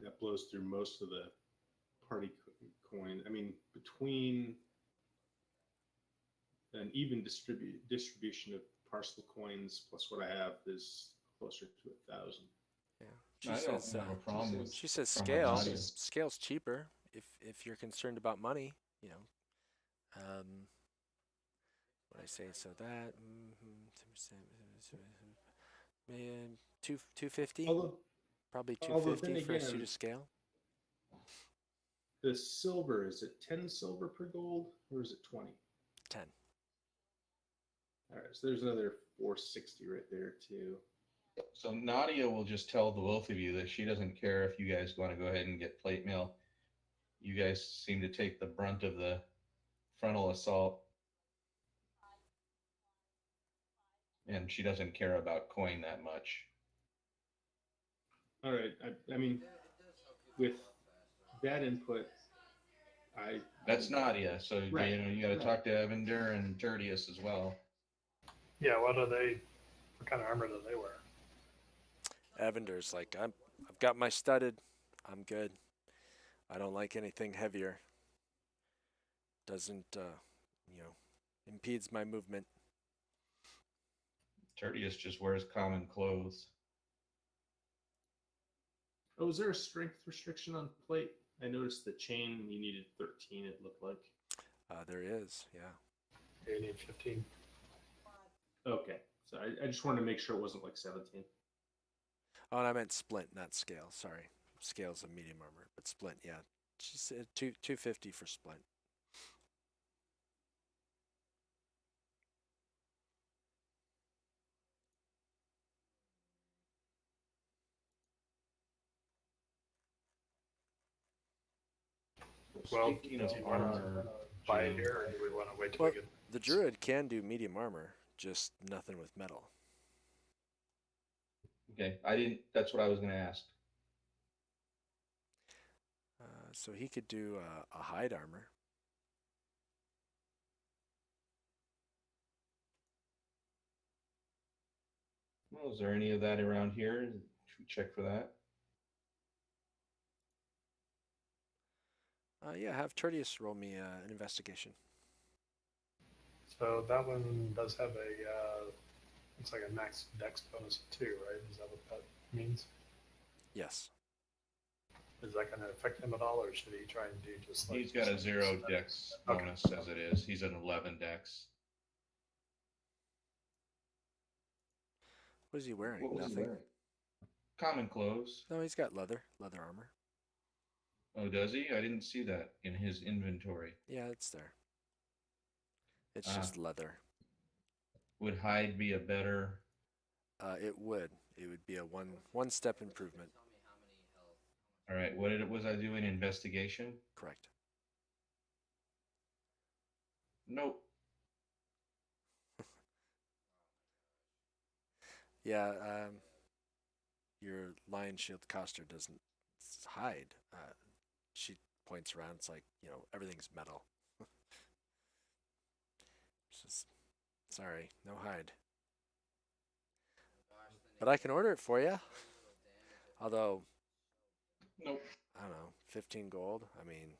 That blows through most of the party coin. I mean, between an even distribution of parcel coins plus what I have is closer to 1,000. Yeah, I don't have a problem with. she says from scale. Nadia. Scale's cheaper if you're concerned about money. What I say? So that man, 250. Probably 250 for a suit of scale. The silver, is it 10 silver per gold or is it 20? 10. All right, so there's another 460 right there too. So Nadia will just tell the both of you that she doesn't care if you guys want to go ahead and get plate mail. You guys seem to take the brunt of the frontal assault. And she doesn't care about coin that much. All right, I mean, with that input, That's Nadia, so Right, you got to right. talk to Evander and Tertius as well. Yeah, what kind of armor do they wear? Evander's like, I've got my studded. I'm good. I don't like anything heavier. Doesn't impedes my movement. Tertius just wears common clothes. Oh, is there a strength restriction on plate? I noticed the chain you needed 13. It looked like. There is, yeah. You need 15. Okay, so I just wanted to make sure it wasn't like 17. Oh, and I meant splint, not scale. Sorry, scale's a medium armor, but splint, yeah. She said 250 for splint. Well, Speaking do of you want armor, to buy it Jim, here, or do we want to wait till Well, we get? the druid can do medium armor, just nothing with metal. okay, I didn't. That's what I was going to ask. So he could do a hide armor. Well, is there any of that around here? Should we check for that? Yeah, have Tertius roll me an investigation. So that one does have it's like a max dex bonus of 2, right? Is that what that means? Yes. Is that going to affect him at all, or should he try and do just like? He's got a 0 dex Okay. bonus as it is. He's an 11 dex. What is he wearing? What was he Nothing? wearing? Common clothes. No, he's got leather armor. Oh, does he? I didn't see that in his inventory. Yeah, it's there. It's Ah. just leather. Would hide be a better? It would. It would be a one step improvement. Tell me how many health. All right. What was I doing? Investigation? Correct. Nope. Yeah. Your lion shield coster doesn't hide. She points around. It's like, everything's metal. It's just, sorry, no hide. Gosh, then But I can order it for you. Although, Nope. I don't know, 15 gold. I mean,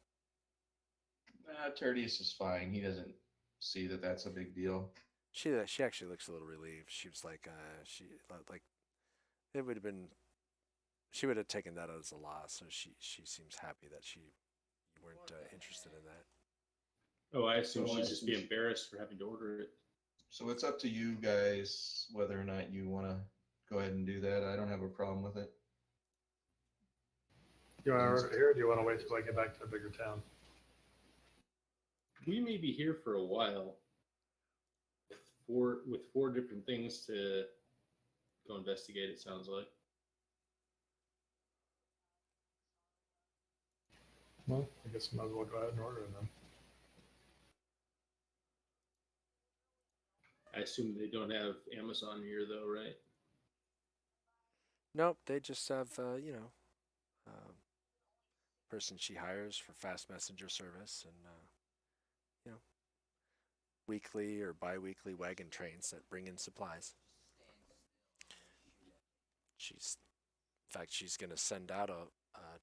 Tertius is fine. He doesn't see that that's a big deal. she actually looks a little relieved. She was like, it would have been. She would have taken that as a loss. So she seems happy that you weren't interested in that. Oh, I assume she'd just be embarrassed for having to order it. So it's up to you guys whether or not you want to go ahead and do that. I don't have a problem with it. Do you want to order it here, or do you want to wait till I get back to the bigger town? We may be here for a while with four different things to go investigate, it sounds like. Well, I guess I might as well go ahead and order it then. I assume they don't have Amazon here, though, right? Nope, they just have, person she hires for fast messenger service and, weekly or bi-weekly wagon trains that bring in supplies. In fact, she's going to send out a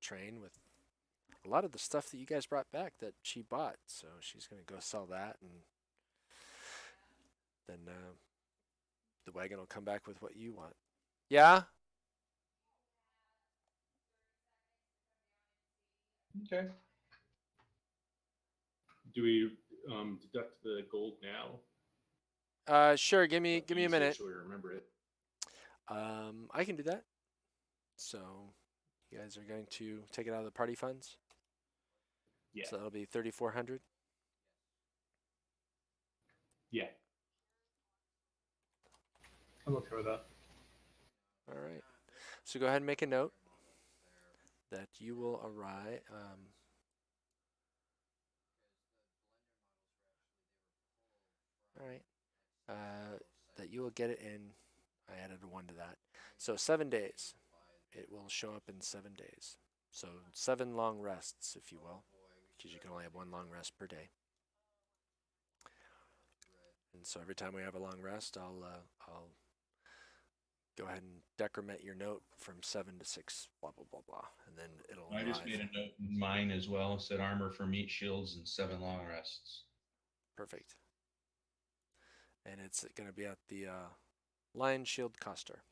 train with a lot of the stuff that you guys brought back that she bought. So she's going to go sell that, and then the wagon will come back with what you want. Yeah? Okay. Do we deduct the gold now? Sure. Give me a minute. So we remember it. I can do that. So you guys are going to take it out of the party funds? Yeah. So that'll be 3,400. Yeah. I'm okay with that. All right. So go ahead and make a note that you will arrive. All right. That you will get it in. I added a 1 to that. So 7 days. It will show up in 7 days. So 7 long rests, if you will, because you can only have 1 long rest per day. And so every time we have a long rest, I'll go ahead and decrement your note from 7 to 6, blah, blah, blah, blah. And then it'll I just made a note in mine as well. It said armor for meat shields and 7 long rests. Perfect. And it's going to be at the Lion Shield Coster.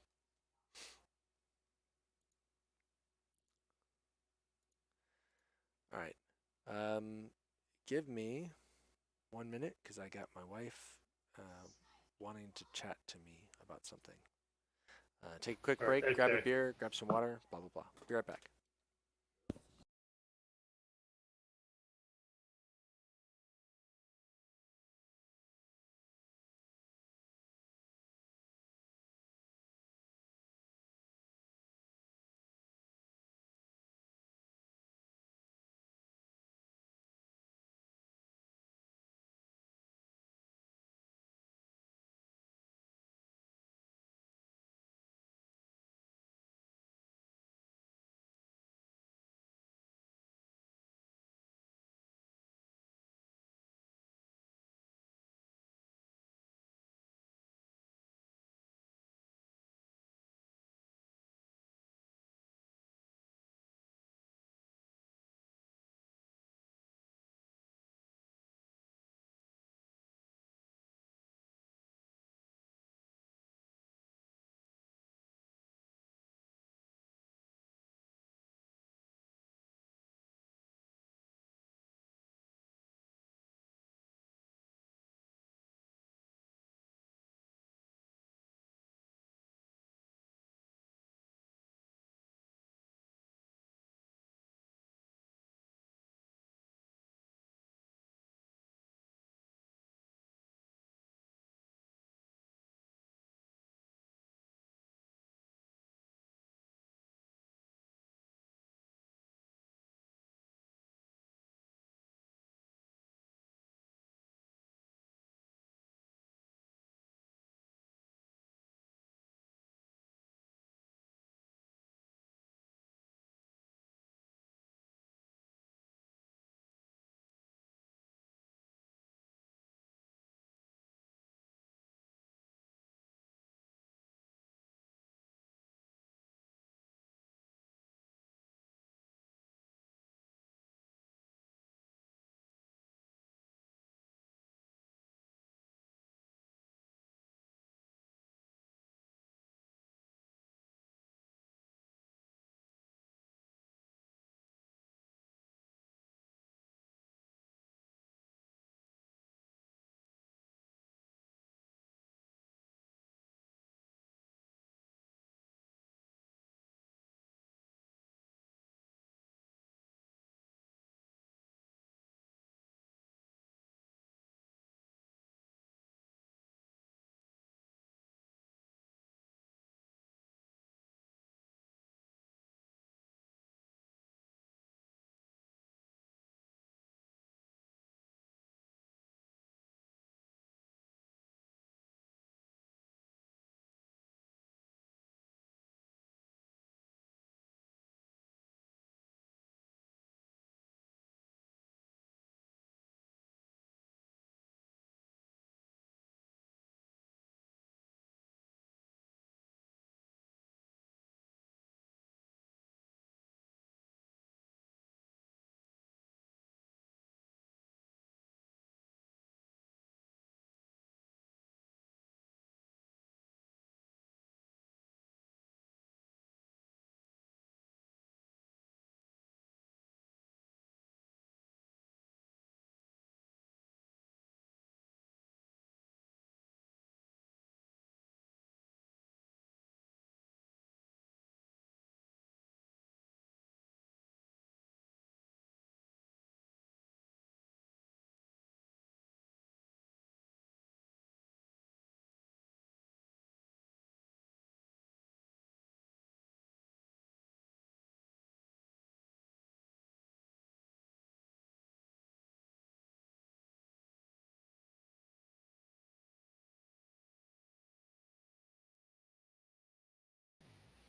All right. Give me 1 minute because I got my wife wanting to chat to me about something. Take a quick break, grab a beer, grab some water, blah, blah, blah. Be right back.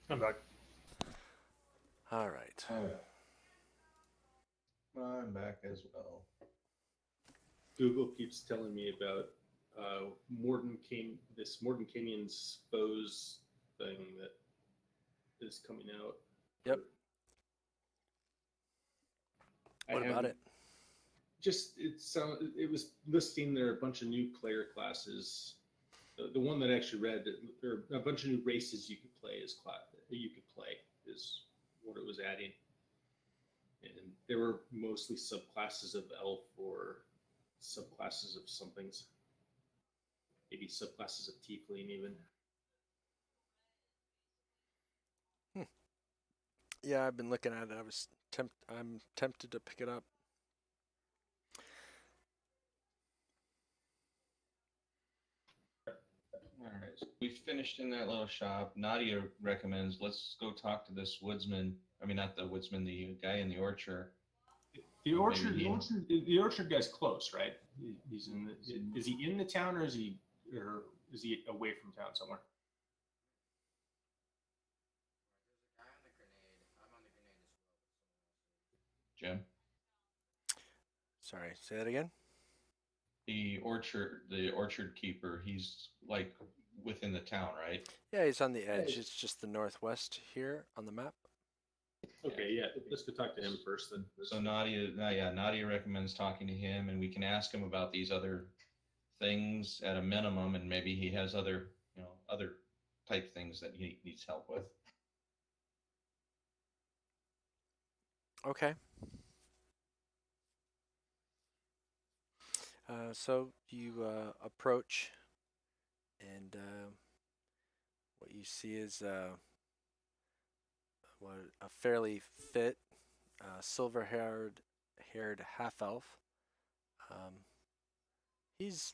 I'm back. All right. I'm back as well. Google keeps telling me about this Morton Canyon's foes thing that is coming out. Yep. What I about haven't- it? Just it was listing there are a bunch of new player classes. The one that I actually read, there are a bunch of new races you could play is what it was adding, and there were mostly subclasses of elf or subclasses of somethings, maybe subclasses of tiefling even. Yeah, I've been looking at it. I'm tempted to pick it up. All right, so we finished in that little shop. Nadia recommends let's go talk to this woodsman. I mean, not the woodsman, the guy in the orchard. The Or orchard, maybe the orchard guy's close, right? He's in. Is he in the town or is he away from town somewhere? There's a guy on the grenade. I'm on the grenade as well, but someone else is. Jim, Sorry, say that again. the orchard keeper. He's like within the town, right? Yeah, he's on the edge. It's just the northwest here on the map. Okay, yeah. Let's go talk to him first then. So Nadia recommends talking to him, and we can ask him about these other things at a minimum, and maybe he has other type things that he needs help with. Okay. So you approach, and what you see is a fairly fit, silver-haired half-elf. He's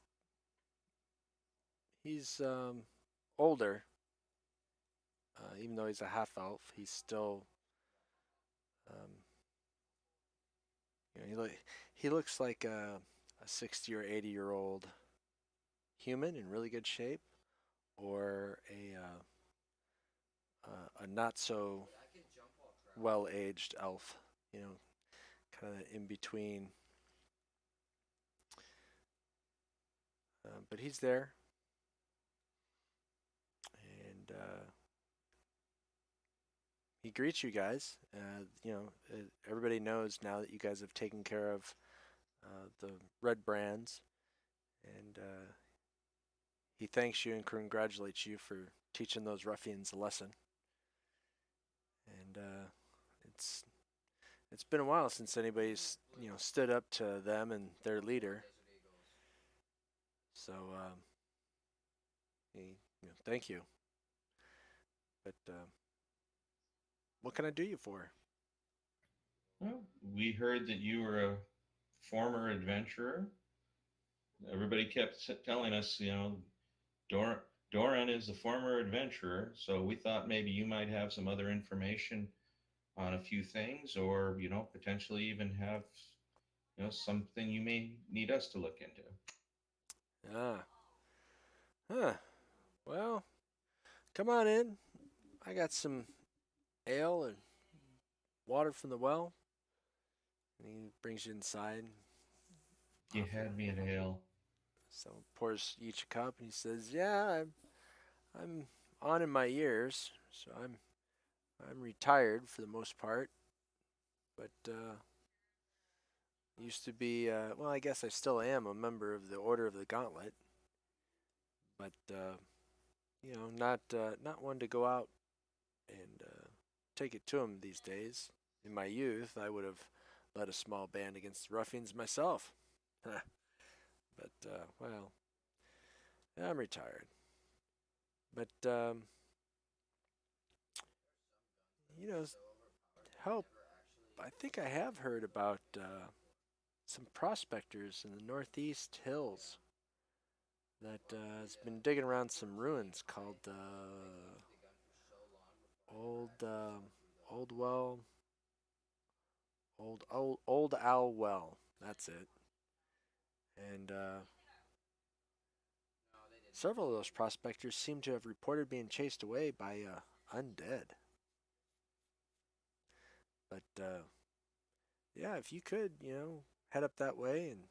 older, even though he's a half-elf. He's still, he looks like a 60 or 80-year-old human in really good shape, or a not so I can jump while traveling. well-aged elf, kind of in between. But he's there, and he greets you guys. Everybody knows now that you guys have taken care of the Redbrands, and he thanks you and congratulates you for teaching those ruffians a lesson. And it's been a while since anybody's stood up to them and their leader. So thank you. But what can I do you for? Well, we heard that you were a former adventurer. Everybody kept telling us, Doran is a former adventurer, so we thought maybe you might have some other information on a few things, or potentially even have something you may need us to look into. Ah. Huh. Well, come on in. I got some ale and water from the well. And he brings you inside. You had me at ale. So pours you each a cup, and he says, "Yeah, I'm on in my years, so I'm retired for the most part, but used to be well, I guess I still am a member of the Order of the Gauntlet, but not one to go out and take it to him these days. In my youth, I would have led a small band against the ruffians myself, but well, I'm retired. But you know, help. I think I have heard about some prospectors in the northeast hills that has been digging around some ruins called Old Old Well, Old Owl Well. That's it. And several of those prospectors seem to have reported being chased away by undead. But yeah, if you could, head up that way and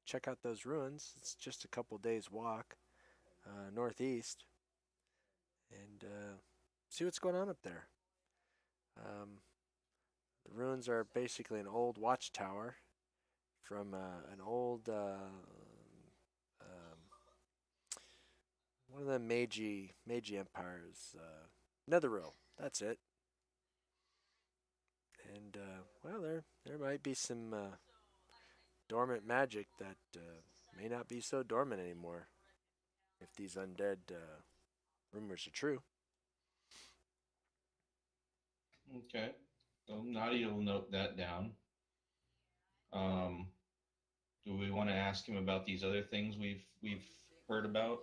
check out those ruins. It's just a couple days walk northeast, and see what's going on up there. Um, the ruins are basically an old watchtower from an old one of the Meiji empires, Netherrealm. That's it. And well, there might be some dormant magic that may not be so dormant anymore if these undead rumors are true. Okay. So Nadia will note that down. Um, do we want to ask him about these other things we've heard about?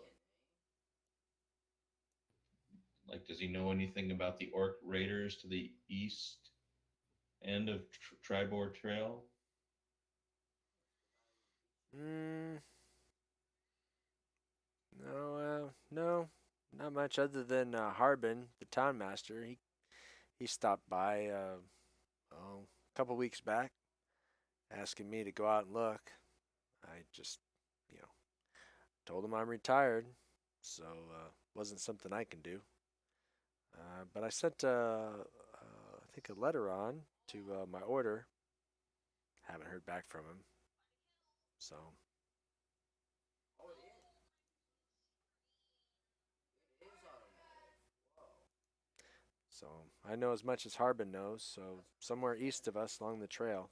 Like, does he know anything about the Orc Raiders to the east end of Tribord Trail? Mm, no, no, not much other than Harbin, the town master. He stopped by a couple weeks back, asking me to go out and look. I just, you know, told him I'm retired, so wasn't something I can do. But I sent, I think, a letter on to my order. Haven't heard back from him, so Oh, it is. It is automatic. Whoa. so I know as much as Harbin knows. So somewhere east of us along the trail.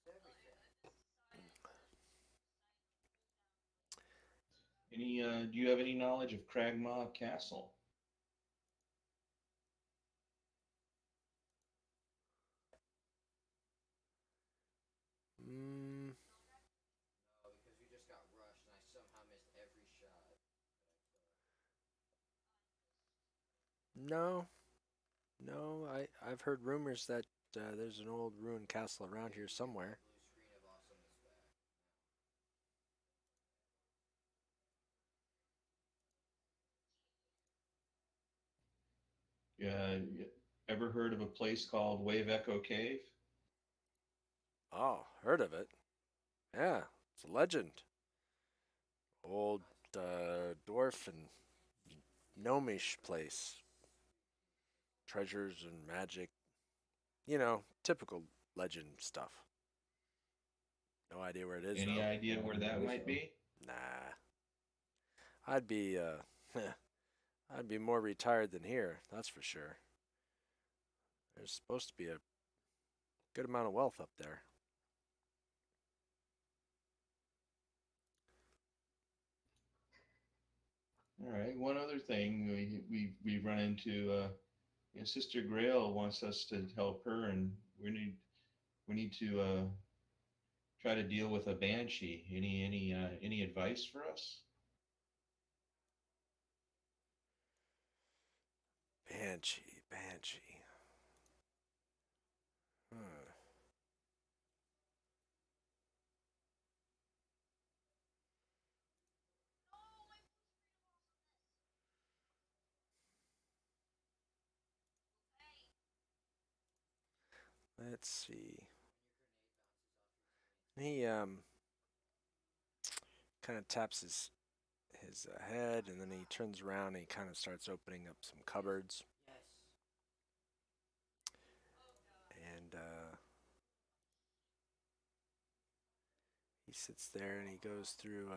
That changes everything. Any? Do you have any knowledge of Cragmaw Castle? Mm, No, because we just got rushed and I somehow missed every shot that I could. no, no. I've heard rumors that there's an old ruined castle around here somewhere. Blue screen of awesomeness back. Yeah. Ever heard of a place called Wave Echo Cave? Oh, heard of it? Yeah, it's a legend. Old dwarf and gnomish place. Treasures and magic. Typical legend stuff. No idea where it is Any though. idea where that might be? Nah, I'd be I'd be more retired than here. That's for sure. There's supposed to be a good amount of wealth up there. All right. One other thing we run into. Sister Grail wants us to help her, and we need to try to deal with a banshee. Any advice for us? Banshee. Hmm. Let's see. He kind of taps his head, and then he turns around and he kind of starts opening up some cupboards. Yes. And he sits there and he goes through,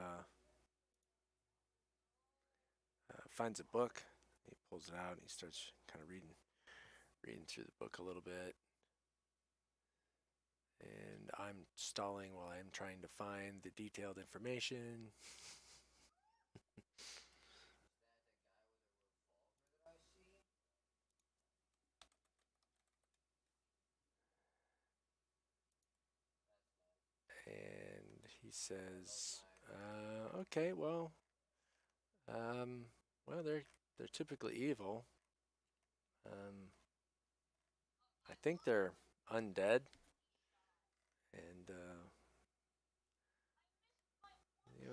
finds a book. He pulls it out and he starts kind of reading through the book a little bit. And I'm stalling while I'm trying to find the detailed information. That I see? And he says, "Okay, um, well, they're typically evil. Um, I think they're undead, and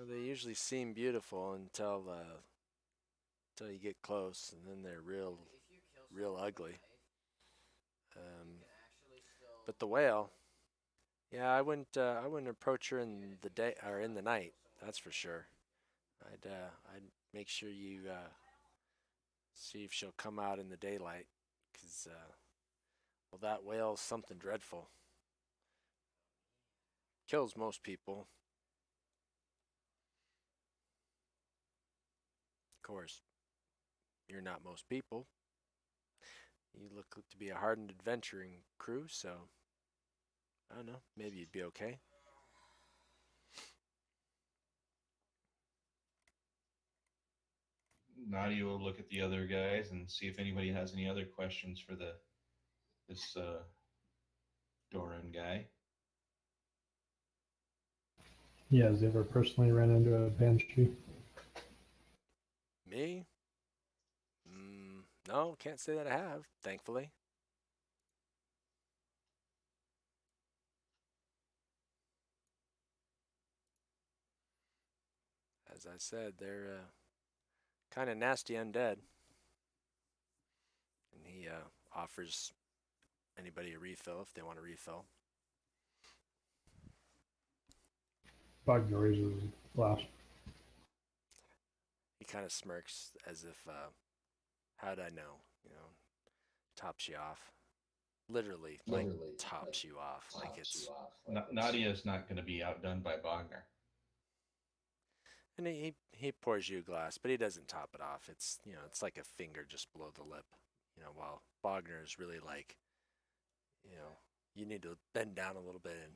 they usually seem beautiful until you get close, and then they're real, If you kill real ugly. You can actually still. But the whale, yeah, I wouldn't approach her in the day or in the night. That's for sure. I'd make sure you see if she'll come out in the daylight, 'cause well, that whale's something dreadful. Kills most people. Of course, you're not most people. You look to be a hardened adventuring crew, so I don't know. Maybe you'd be okay. Nadia will look at the other guys and see if anybody has any other questions for this Doran guy. Yeah, has he ever personally ran into a banshee? Me? No, can't say that I have, thankfully. As I said, they're kind of nasty undead. And he offers anybody a refill if they want a refill. Bogner raises his glass. He kind of smirks as if, how'd I know? Tops you off. Literally, like, tops you off. Like it's. Nadia's not going to be outdone by Bogner. And he pours you a glass, but he doesn't top it off. It's it's like a finger just below the lip. While Bogner is really like, you need to bend down a little bit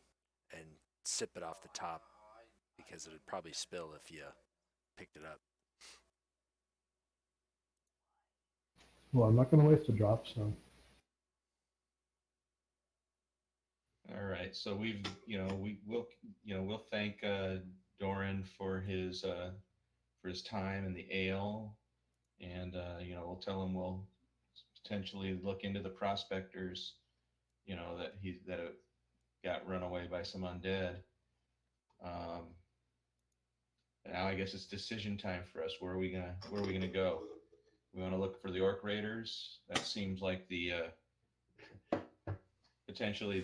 and sip it off the top because it'd probably spill if you picked it up. Well, I'm not going to waste a drop, so. All right, so we'll thank Doran for his time and the ale, and we'll tell him we'll potentially look into the prospectors, that got run away by some undead. Now I guess it's decision time for us. Where are we gonna go? We want to look for the orc raiders. That seems like the potentially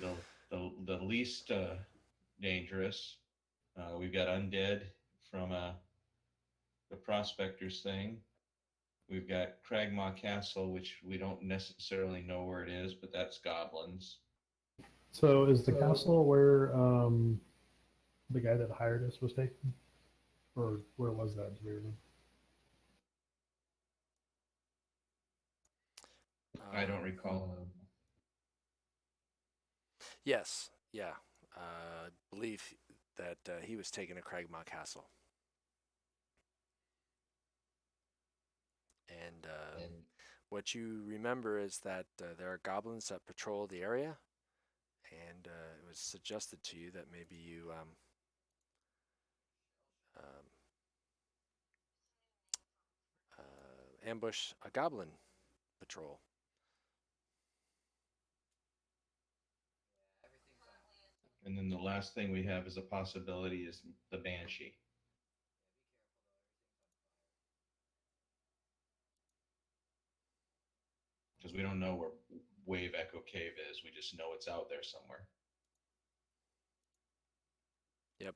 the least dangerous. We've got undead from the prospectors thing. We've got Cragmaw Castle, which we don't necessarily know where it is, but that's goblins. So is the castle where the guy that hired us was taken? Or where was that? Do you remember? I don't recall. Yes, yeah. I believe that he was taken to Cragmaw Castle. And what you remember is that there are goblins that patrol the area, and it was suggested to you that maybe you ambush a goblin patrol. And then the last thing we have as a possibility is the Banshee. Because we don't know where Wave Echo Cave is. We just know it's out there somewhere. Yep.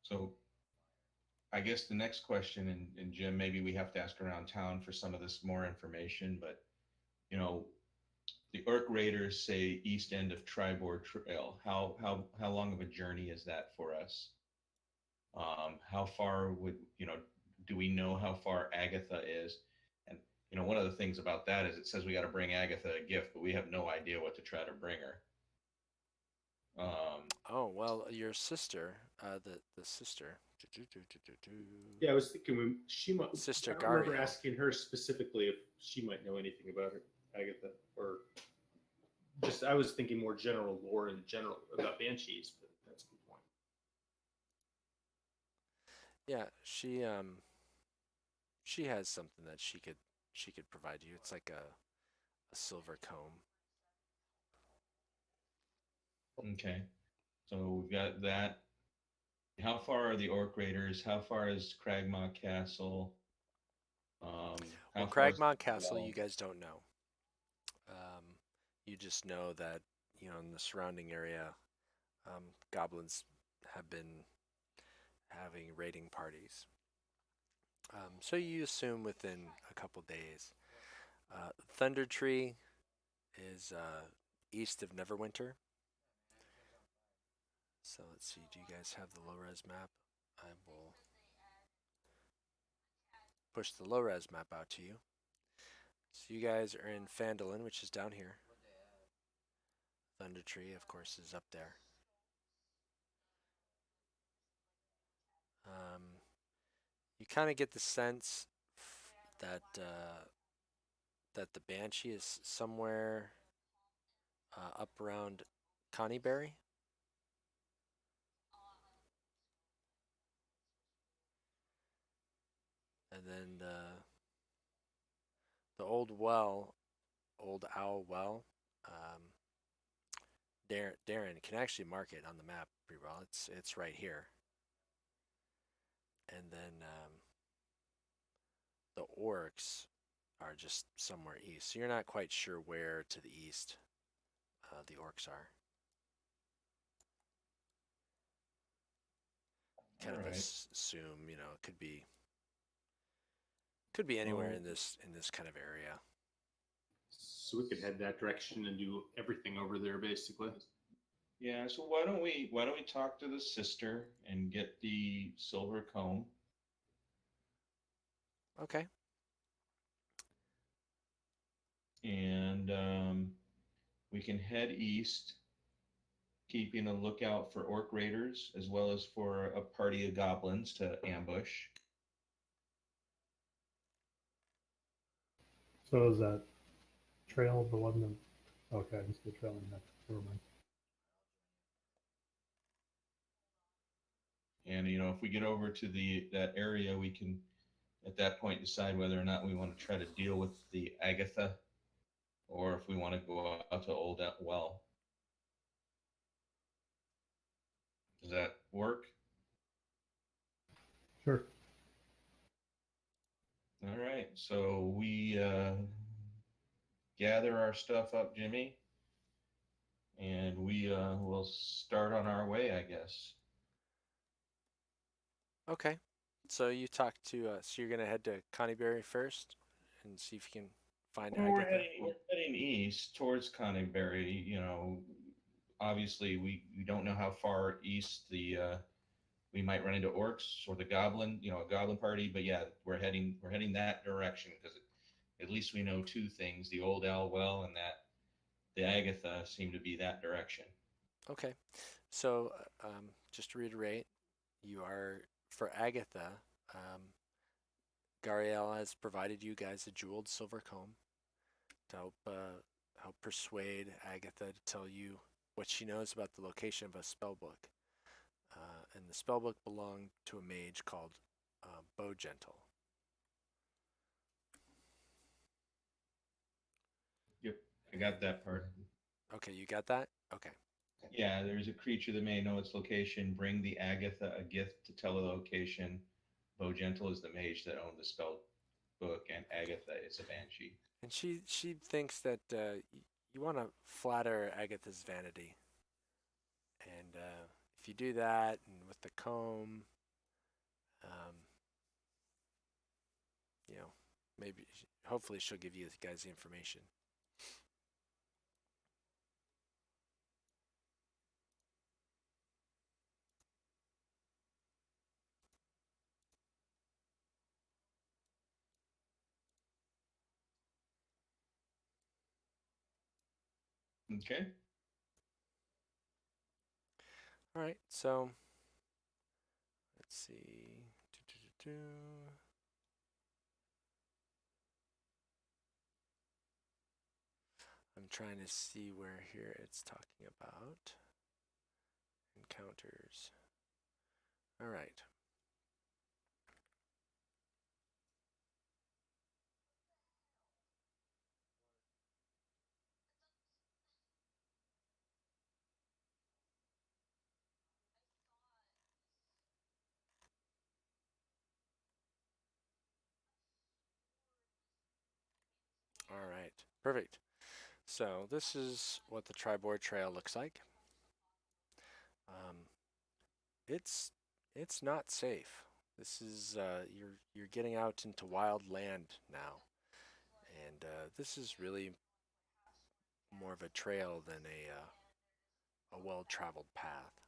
So I guess the next question, and Jim, maybe we have to ask around town for some of this more information, but the Orc Raiders say east end of Tribord Trail. How long of a journey is that for us? How far do we know how far Agatha is? And one of the things about that is it says we got to bring Agatha a gift, but we have no idea what to try to bring her. Oh well, your sister, the sister. Yeah, I was thinking she might. Sister I remember Gario. asking her specifically if she might know anything about her, Agatha, or just I was thinking more general lore in general about banshees, but that's a good point. Yeah, she has something that she could provide you. It's like a silver comb. Okay. So we've got that. How far are the Orc Raiders? How far is Cragmaw Castle? Well, How far is Cragmont the Castle, you well? guys don't know. You just know that in the surrounding area, goblins have been having raiding parties. So you assume within a couple days. Thunder Tree is east of Neverwinter. So let's see. Do you guys have the low res map? I will push the low res map out to you. So you guys are in Phandalin, which is down here. Thunder Tree, of course, is up there. You kind of get the sense that that the Banshee is somewhere up around Connieberry. And then the old well, old owl well, um, Darren can actually mark it on the map pretty well. It's right here. And then the orcs are just somewhere east. So you're not quite sure where to the east the orcs are. Kind of All right. assume, it could be anywhere Oh. in this kind of area. So we could head that direction and do everything over there, basically. Yeah. So why don't we talk to the sister and get the silver comb? Okay. And we can head east, keeping a lookout for Orc Raiders as well as for a party of goblins to ambush. So is that trail the one that? Okay, I can see the trail in that. Never mind. And if we get over to that area, we can at that point decide whether or not we want to try to deal with the Agatha, or if we want to go out to Old Well. Does that work? Sure. All right. So we gather our stuff up, Jimmy, and we will start on our way, I guess. Okay. So you talk to so you're gonna head to Connieberry first and see if you can find Well, we're Agatha. heading east towards Coningberry. Obviously we don't know how far east we might run into orcs or the goblin, a goblin party. But yeah, we're heading that direction because at least we know two things: the old Owl Well and that the Agatha seem to be that direction. Okay. So just to reiterate, you are for Agatha. Gariel has provided you guys a jeweled silver comb to help persuade Agatha to tell you what she knows about the location of a spell book. And the spell book belonged to a mage called Bow Gentle. Yep, I got that part. Okay, you got that? Okay. Yeah, there's a creature that may know its location. Bring the Agatha a gift to tell a location. Bo Gentle is the mage that owned the spell book, and Agatha is a banshee. And she thinks that you want to flatter Agatha's vanity, and if you do that, and with the comb, um, maybe hopefully she'll give you guys the information. Okay. All right, so let's see. Do-do-do-do. I'm trying to see where here it's talking about encounters. All right. Perfect. So this is what the Tribord Trail looks like. Um, it's not safe. This is you're getting out into wild land now, and this is really more of a trail than a well-traveled path.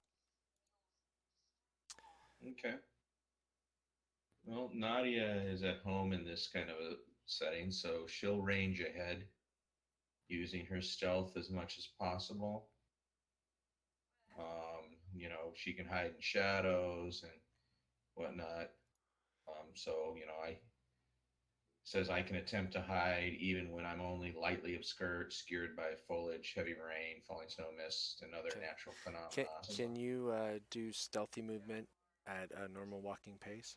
Okay. Well, Nadia is at home in this kind of a setting, so she'll range ahead using her stealth as much as possible. She can hide in shadows and whatnot. I says I can attempt to hide even when I'm only lightly obscured by foliage, heavy rain, falling snow, mist, and other Okay. natural phenomena. Can you do stealthy movement at a normal walking pace?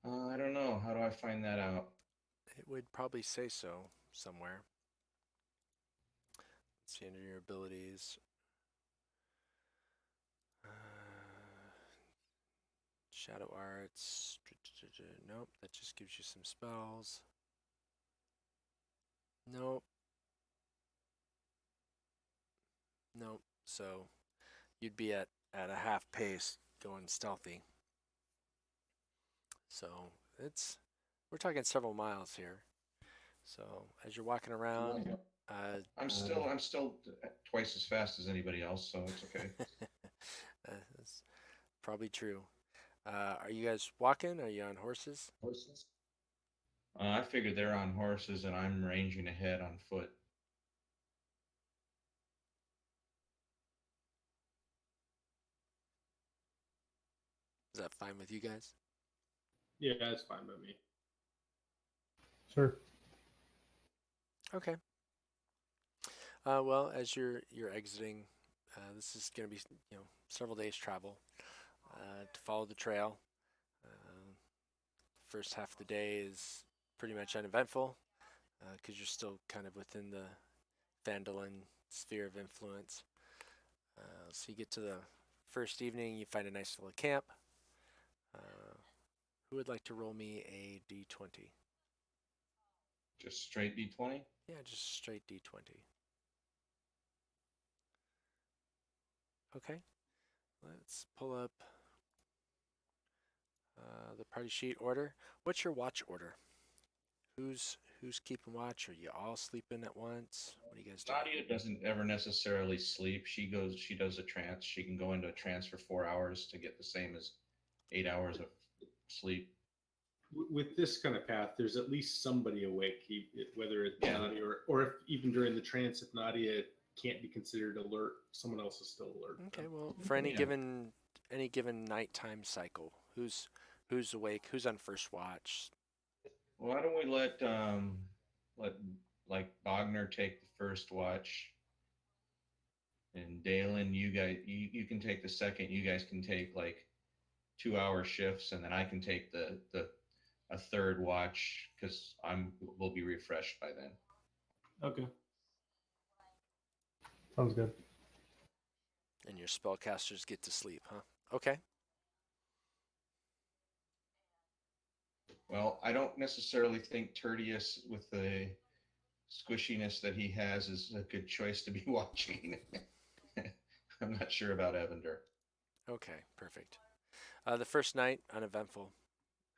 I don't know. How do I find that out? It would probably say so somewhere. Let's see under your abilities. Shadow Arts. Nope, that just gives you some spells. Nope. Nope. So you'd be at a half pace going stealthy. So we're talking several miles here. So as you're walking around, I'm still twice as fast as anybody else, so it's okay. that's probably true. Are you guys walking? Are you on horses? I figured they're on horses and I'm ranging ahead on foot. Is that fine with you guys? Yeah, that's fine by me. Sure. Okay. Well, as you're exiting, this is going to be several days travel to follow the trail. First half of the day is pretty much uneventful because you're still kind of within the Phandalin sphere of influence. So you get to the first evening, you find a nice little camp. Who would like to roll me a d20? Just straight D20? Yeah, just straight d20. Okay, let's pull up the party sheet order. What's your watch order? Who's keeping watch? Are you all sleeping at once? What do you guys do? Nadia doesn't ever necessarily sleep. She does a trance. She can go into a trance for 4 hours to get the same as 8 hours of sleep. With this kind of path, there's at least somebody awake, whether it's Yeah. Nadia or if even during the trance, if Nadia can't be considered alert, someone else is still alert. Okay, well, for any Yeah. given nighttime cycle, who's awake? Who's on first watch? Why don't we let like Bogner take the first watch, and Dalen, you can take the second. You guys can take like 2 hour shifts, and then I can take the a third watch because will be refreshed by then. Okay. Sounds good. And your spellcasters get to sleep, huh? Okay. Well, I don't necessarily think Tertius, with the squishiness that he has, is a good choice to be watching. I'm not sure about Evander. Okay, perfect. The first night, uneventful.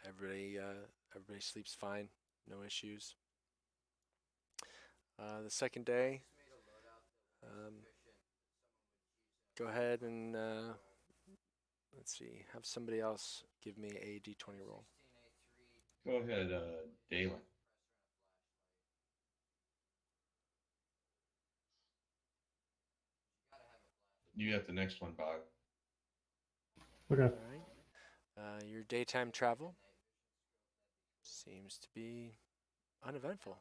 Everybody sleeps fine, no issues. The second day, go ahead and let's see, have somebody else give me a d20 roll. Go ahead, Dalen. You got the next one, Bog. Okay. All right. Your daytime travel seems to be uneventful.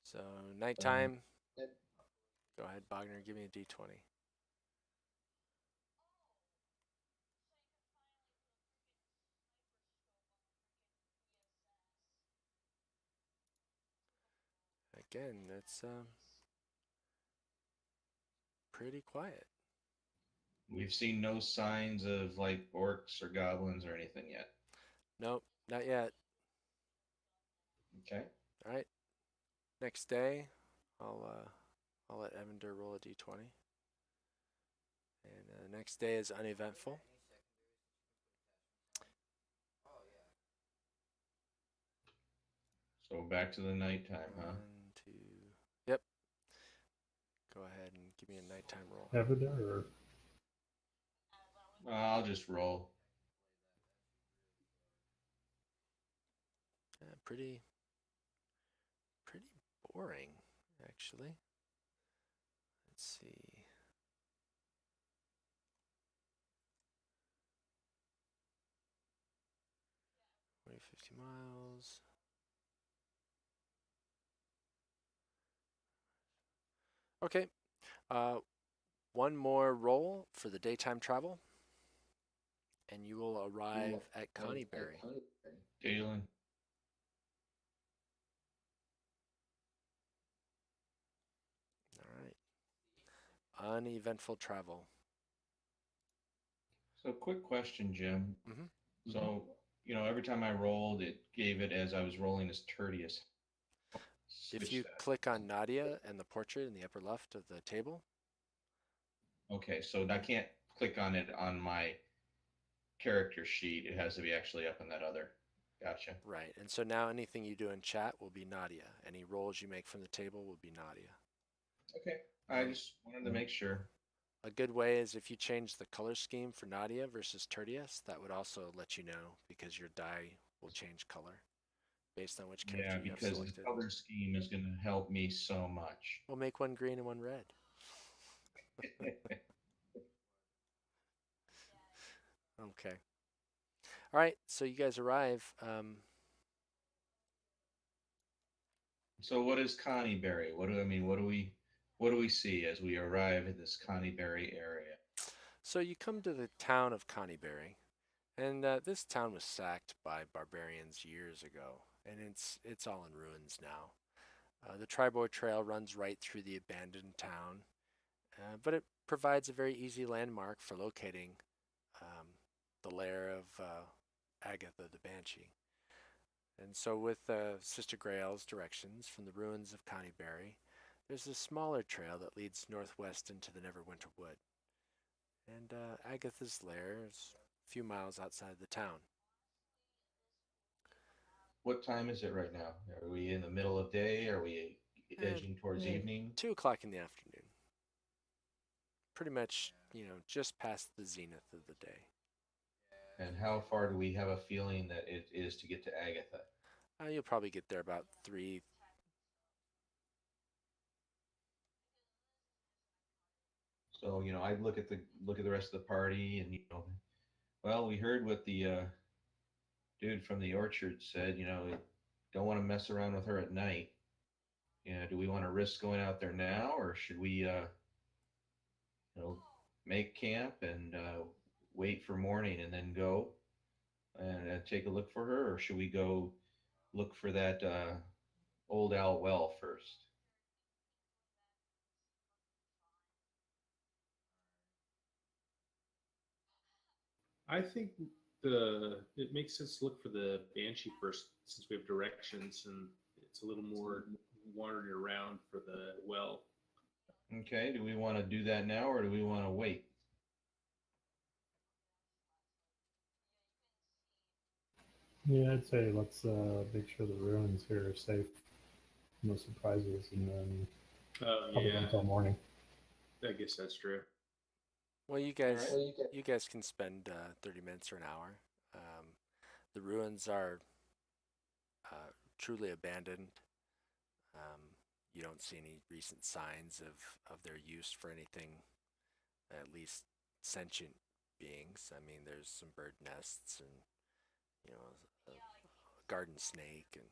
So nighttime. Go ahead, Bogner. Give me a d20. Again, that's pretty quiet. We've seen no signs of like orcs or goblins or anything yet. Nope, Not yet. Okay. All right. Next day, I'll let Evander roll a d20. And the next day is uneventful. Oh yeah. So back to the nighttime, huh? 1, 2. Yep. Go ahead and give me a nighttime roll. Evident or I'll just roll. Pretty boring, actually. Let's see. 50 miles. Okay. One more roll for the daytime travel, and you will arrive at Connieberry. Galen. All right. Uneventful travel. So quick question, Jim. Mhm. So, every time I rolled, it gave it as I was rolling as Tertius. If you click on Nadia and the portrait in the upper left of the table, Okay, so I can't click on it on my character sheet. It has to be actually up in that other. Gotcha. right. And so now anything you do in chat will be Nadia. Any rolls you make from the table will be Nadia. Okay. I just wanted to make sure. A good way is if you change the color scheme for Nadia versus Tertius, that would also let you know because your die will change color based on which character Yeah, you have because the selected. color scheme is going to help me so much. We'll make one green and one red. Okay. All right. So you guys arrive. So what is Connieberry? What do we see as we arrive at this Connieberry area? So you come to the town of Connieberry, and this town was sacked by barbarians years ago, and it's all in ruins now. The Tribord Trail runs right through the abandoned town, but it provides a very easy landmark for locating um, the lair of Agatha the Banshee. And so, with Sister Grail's directions from the ruins of Connieberry, there's a smaller trail that leads northwest into the Neverwinter Wood. And Agatha's lair is a few miles outside the town. What time is it right now? Are we in the middle of day? Are we edging towards evening? 2 o'clock in the afternoon. Pretty much, just past the zenith of the day. And how far do we have a feeling that it is to get to Agatha? You'll probably get there about 3. So, I look at the rest of the party, and well, we heard what the dude from the orchard said. Don't want to mess around with her at night. Do we want to risk going out there now, or should we, make camp and wait for morning and then go and take a look for her, or should we go look for that old owl well first? I think it makes sense to look for the banshee first, since we have directions and it's a little more wandering around for the well. Okay, do we want to do that now, or do we want to wait? yeah, I'd say let's make sure the ruins here are safe, no surprises, and then probably Yeah, until morning. I guess that's true. Well, you All guys, right. you guys can spend 30 minutes or an hour. The ruins are truly abandoned. Um, you don't see any recent signs of their use for anything, at least sentient beings. I mean, there's some bird nests and a garden snake and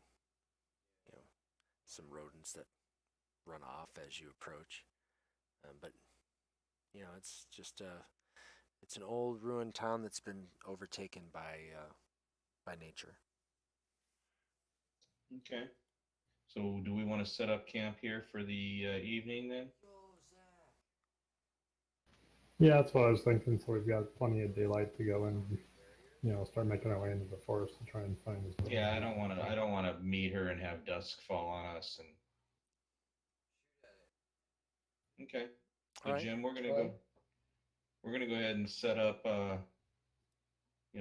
you know some rodents that run off as you approach. But it's just it's an old ruined town that's been overtaken by nature. Okay. So do we want to set up camp here for the evening then? Yo, Zach. Yeah, that's what I was thinking. So we've got plenty of daylight to go in. start making our way into the forest to try and find as many. Yeah, I don't want to. I don't want to meet her and have dusk fall on us. And Shoot at it. okay, All so right. Jim, we're gonna go. We're gonna go ahead and set up.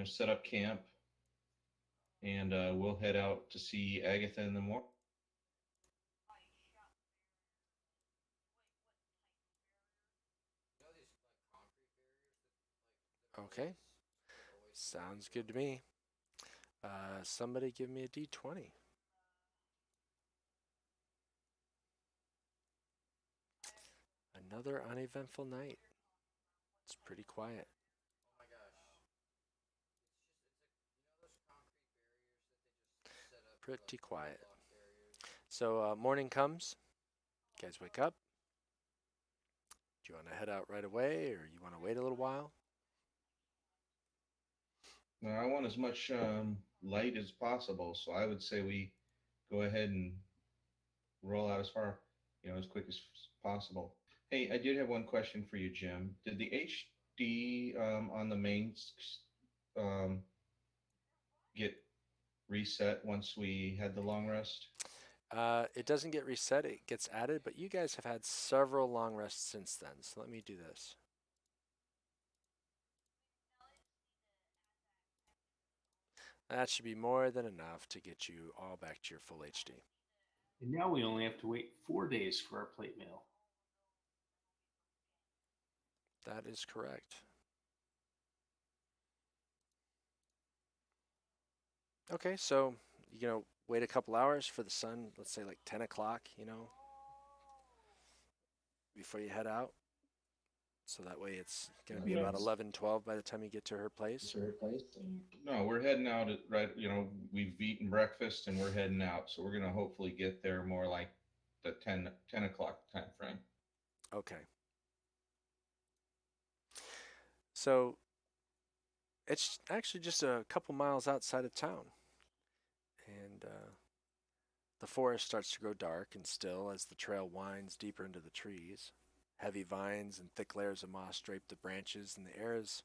Set up camp, and we'll head out to see Agatha in the morning. You know these like concrete barriers that Okay. always Sounds good to me. Somebody give me a d20. Another uneventful night. It's pretty quiet. Oh my gosh. It's those concrete barriers that they just set up Pretty like quiet. block barriers. So morning comes. You guys wake up. Do you want to head out right away, or you want to wait a little while? Now, I want as much light as possible, so I would say we go ahead and roll out as far, as quick as possible. Hey, I did have one question for you, Jim. Did the HD on the main um, get reset once we had the long rest? It doesn't get reset, it gets added, but you guys have had several long rests since then, so let me do this. That should be more than enough to get you all back to your full HD. And now we only have to wait 4 days for our plate mail. That is correct. Okay, so, wait a couple hours for the sun, let's say like 10 o'clock, before you head out. So that way it's going to be about 11, 12 by the time you get to her place. No, we're heading out at right. We've eaten breakfast and we're heading out, so we're gonna hopefully get there more like the 10 o'clock time frame. Okay. So it's actually just a couple miles outside of town. And the forest starts to grow dark and still as the trail winds deeper into the trees. Heavy vines and thick layers of moss drape the branches, and the air is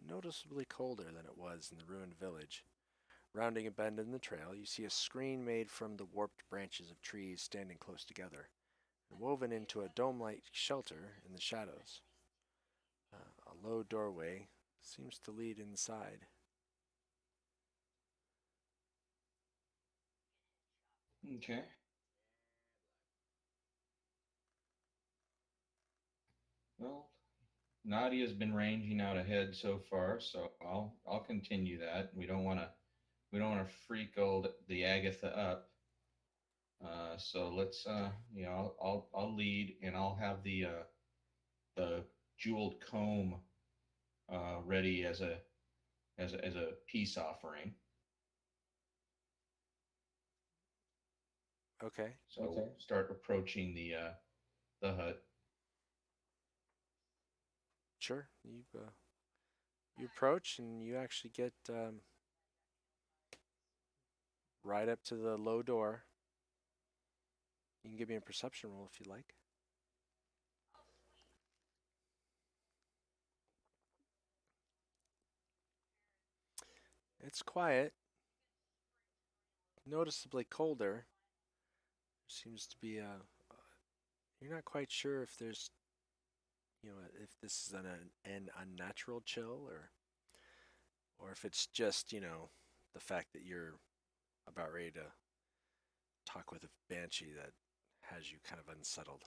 noticeably colder than it was in the ruined village. Rounding a bend in the trail, you see a screen made from the warped branches of trees standing close together, and woven into a dome-like shelter in the shadows. A low doorway seems to lead inside. Okay. Well, Nadia's been ranging out ahead so far, so I'll continue that. We don't want to freak old the Agatha up. So let's I'll lead and I'll have the jeweled comb ready as a peace offering. Okay. So start approaching the hut. Sure. You approach and you actually get right up to the low door. You can give me a perception roll if you like. It's quiet, noticeably colder. Seems to be you're not quite sure if there's, if this is an unnatural chill or if it's just, the fact that you're about ready to talk with a banshee that has you kind of unsettled.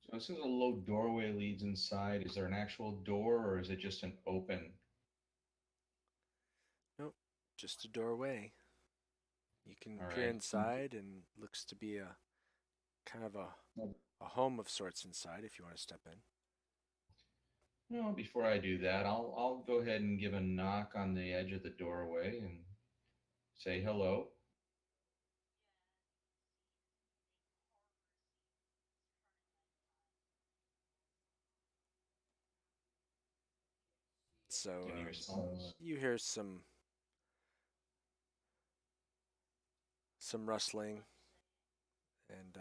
So it says a low doorway leads inside. Is there an actual door or is it just an open? Nope, just a doorway. You can All peer right. inside and looks to be a kind of a home of sorts inside if you want to step in. No, before I do that, I'll go ahead and give a knock on the edge of the doorway and say hello. So Any response? you hear some rustling and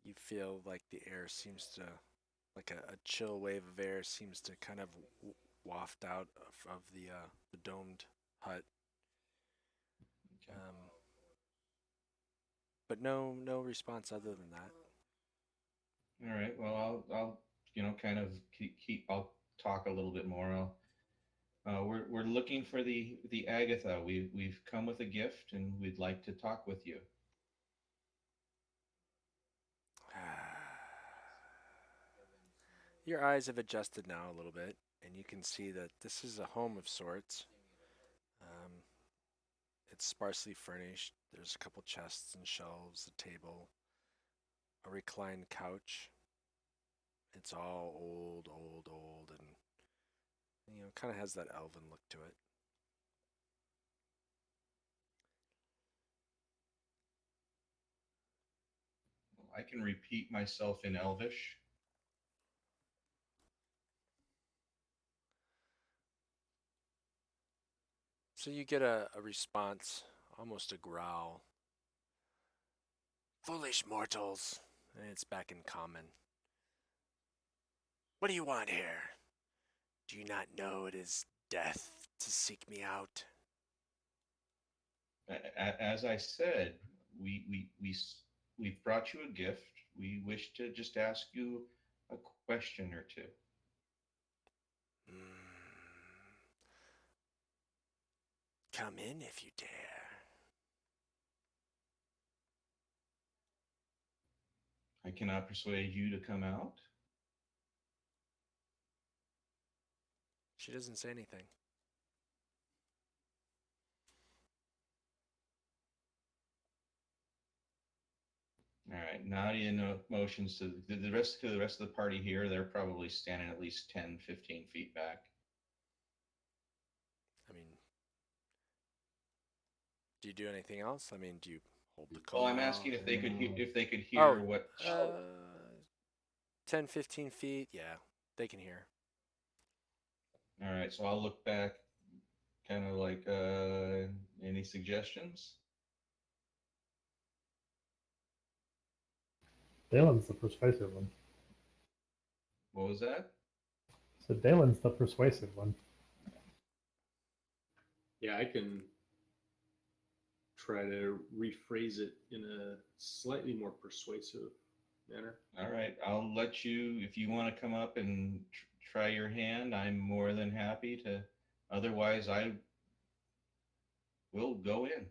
you feel like the air seems to like a chill wave of air seems to kind of waft out of the domed hut. Okay. But no response other than that. All right. Well, I'll kind of I'll talk a little bit more. We're looking for the Agatha. We've come with a gift, and we'd like to talk with you. Your eyes have adjusted now a little bit, and you can see that this is a home of sorts. It's sparsely furnished. There's a couple chests and shelves, a table, a reclined couch. It's all old, and kind of has that elven look to it. I can repeat myself in Elvish. So you get a response, almost a growl. Foolish mortals. And it's back in common. What do you want here? Do you not know it is death to seek me out? As I said, we've brought you a gift. We wish to just ask you a question or two. Come in if you dare. I cannot persuade you to come out. She doesn't say anything. All right. Nadia motions to the rest of the party here. They're probably standing at least 10, 15 feet back. I mean, do you do anything else? I mean, do you hold the comb Well, I'm out? asking if they could hear Oh, what. 10, 15 feet. Yeah, they can hear. All right. So I'll look back, kind of like any suggestions. Dalen's the persuasive one. What was that? So Dalen's the persuasive one. Yeah, I can try to rephrase it in a slightly more persuasive manner. All right. I'll let you, if you want to come up and try your hand, I'm more than happy to. Otherwise, I will go in.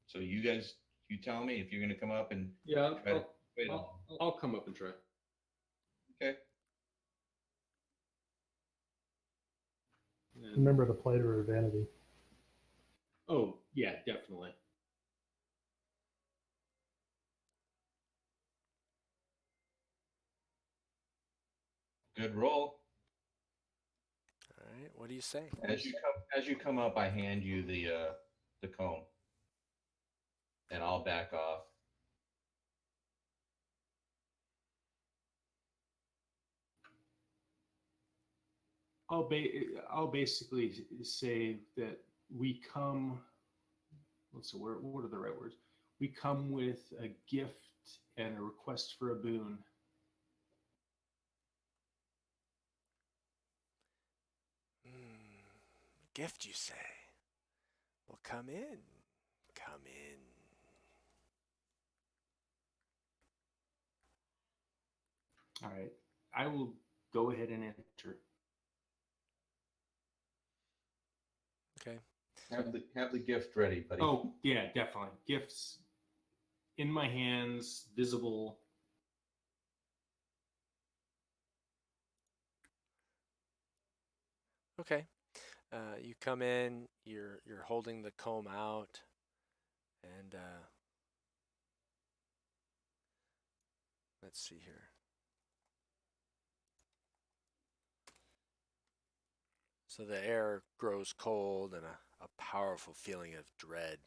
So you guys, you tell me if you're going to come up and Yeah, try to. Wait, I'll come up and try. okay. And, Remember to play to her advantage. oh, yeah, definitely. Good roll. All right, what do you say? As you come up, I hand you the comb, and I'll back off. I'll basically say that we come. Let's see, what are the right words? We come with a gift and a request for a boon. Gift, you say? Well, come in. Come in. All right, I will go ahead and enter. Okay. Have the gift ready, buddy. Oh yeah, definitely. Gifts in my hands, visible. Okay. You come in. You're holding the comb out, and let's see here. So the air grows cold, and a powerful feeling of dread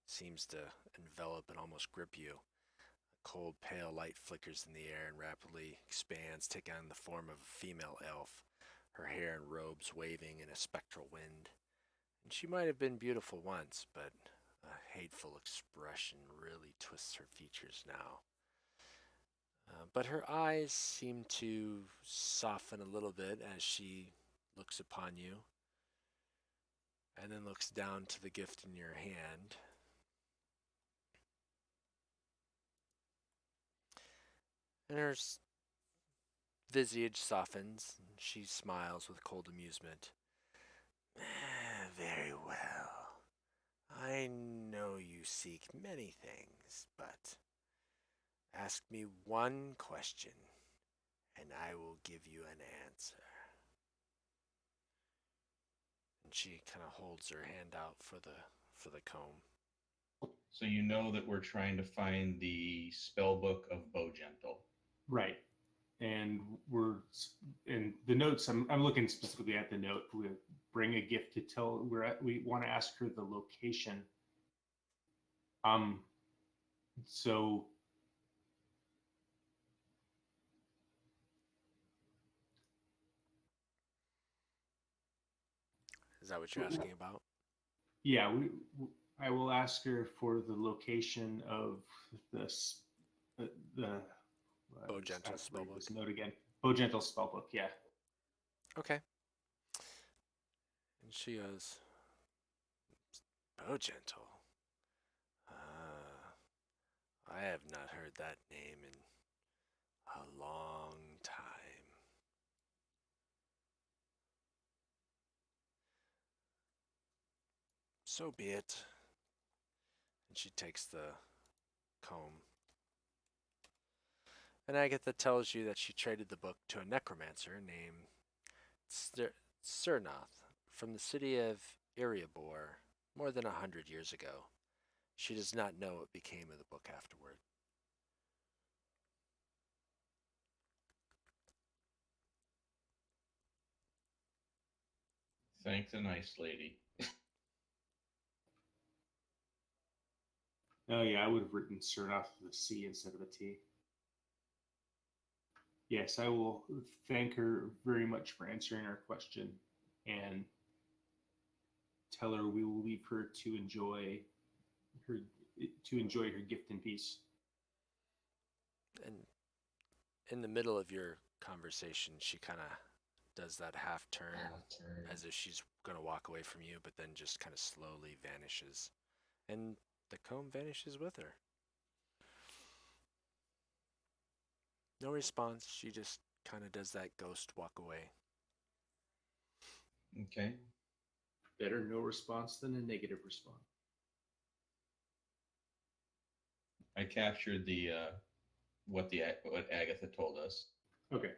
seems to envelop and almost grip you. A cold, pale light flickers in the air and rapidly expands, taking on the form of a female elf, her hair and robes waving in a spectral wind. And she might have been beautiful once, but a hateful expression really twists her features now. But her eyes seem to soften a little bit as she looks upon you and then looks down to the gift in your hand. And her visage softens, and she smiles with cold amusement. Very well. I know you seek many things, but ask me one question, and I will give you an answer. And she kind of holds her hand out for the comb. So you know that we're trying to find the spell book of Bowgentle. Right. And we're in the notes. I'm looking specifically at the note. We bring a gift to tell. We want to ask her the location. So Is that what you're asking about? yeah, I will ask her for the location of this the Bowgentle I have to read spellbook. this note again. Bowgentle spellbook. Yeah. Okay. And she goes, Bowgentle? I have not heard that name in a long time. So be it. And she takes the comb. And Agatha tells you that she traded the book to a necromancer named Cernoth from the city of Erebor more than 100 years ago. She does not know what became of the book afterward. Thank the nice lady. Oh yeah, I would have written Cernoff with a C instead of a T. Yes, I will thank her very much for answering our question and tell her we will leave her to her enjoy her gift in peace. And in the middle of your conversation, she kind of does that half turn as if she's going to walk away from you, but then just kind of slowly vanishes. And the comb vanishes with her. No response. She just kind of does that ghost walk away. Okay. Better no response than a negative response. I captured the what Agatha told us. Okay.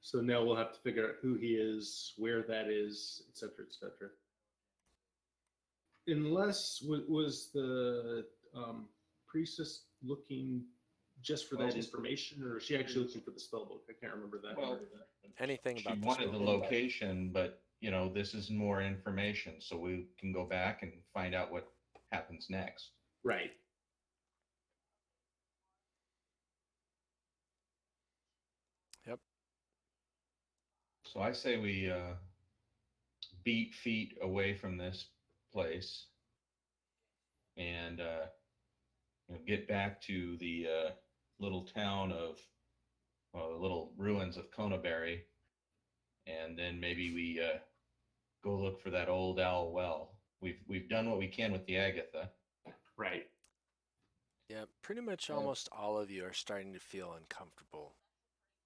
So now we'll have to figure out who he is, where that is, etc., etc. Unless was the priestess looking just for that information, or is she actually looking for the spell book? I can't remember that. Well, Anything she about wanted the spellbook. location, but this is more information, so we can go back and find out what happens next. Right. Yep. So I say we beat feet away from this place and get back to the little town of little ruins of Conaberry, and then maybe we go look for that old owl well. We've done what we can with the Agatha. Right. Yeah, pretty much almost all of you are starting to feel uncomfortable.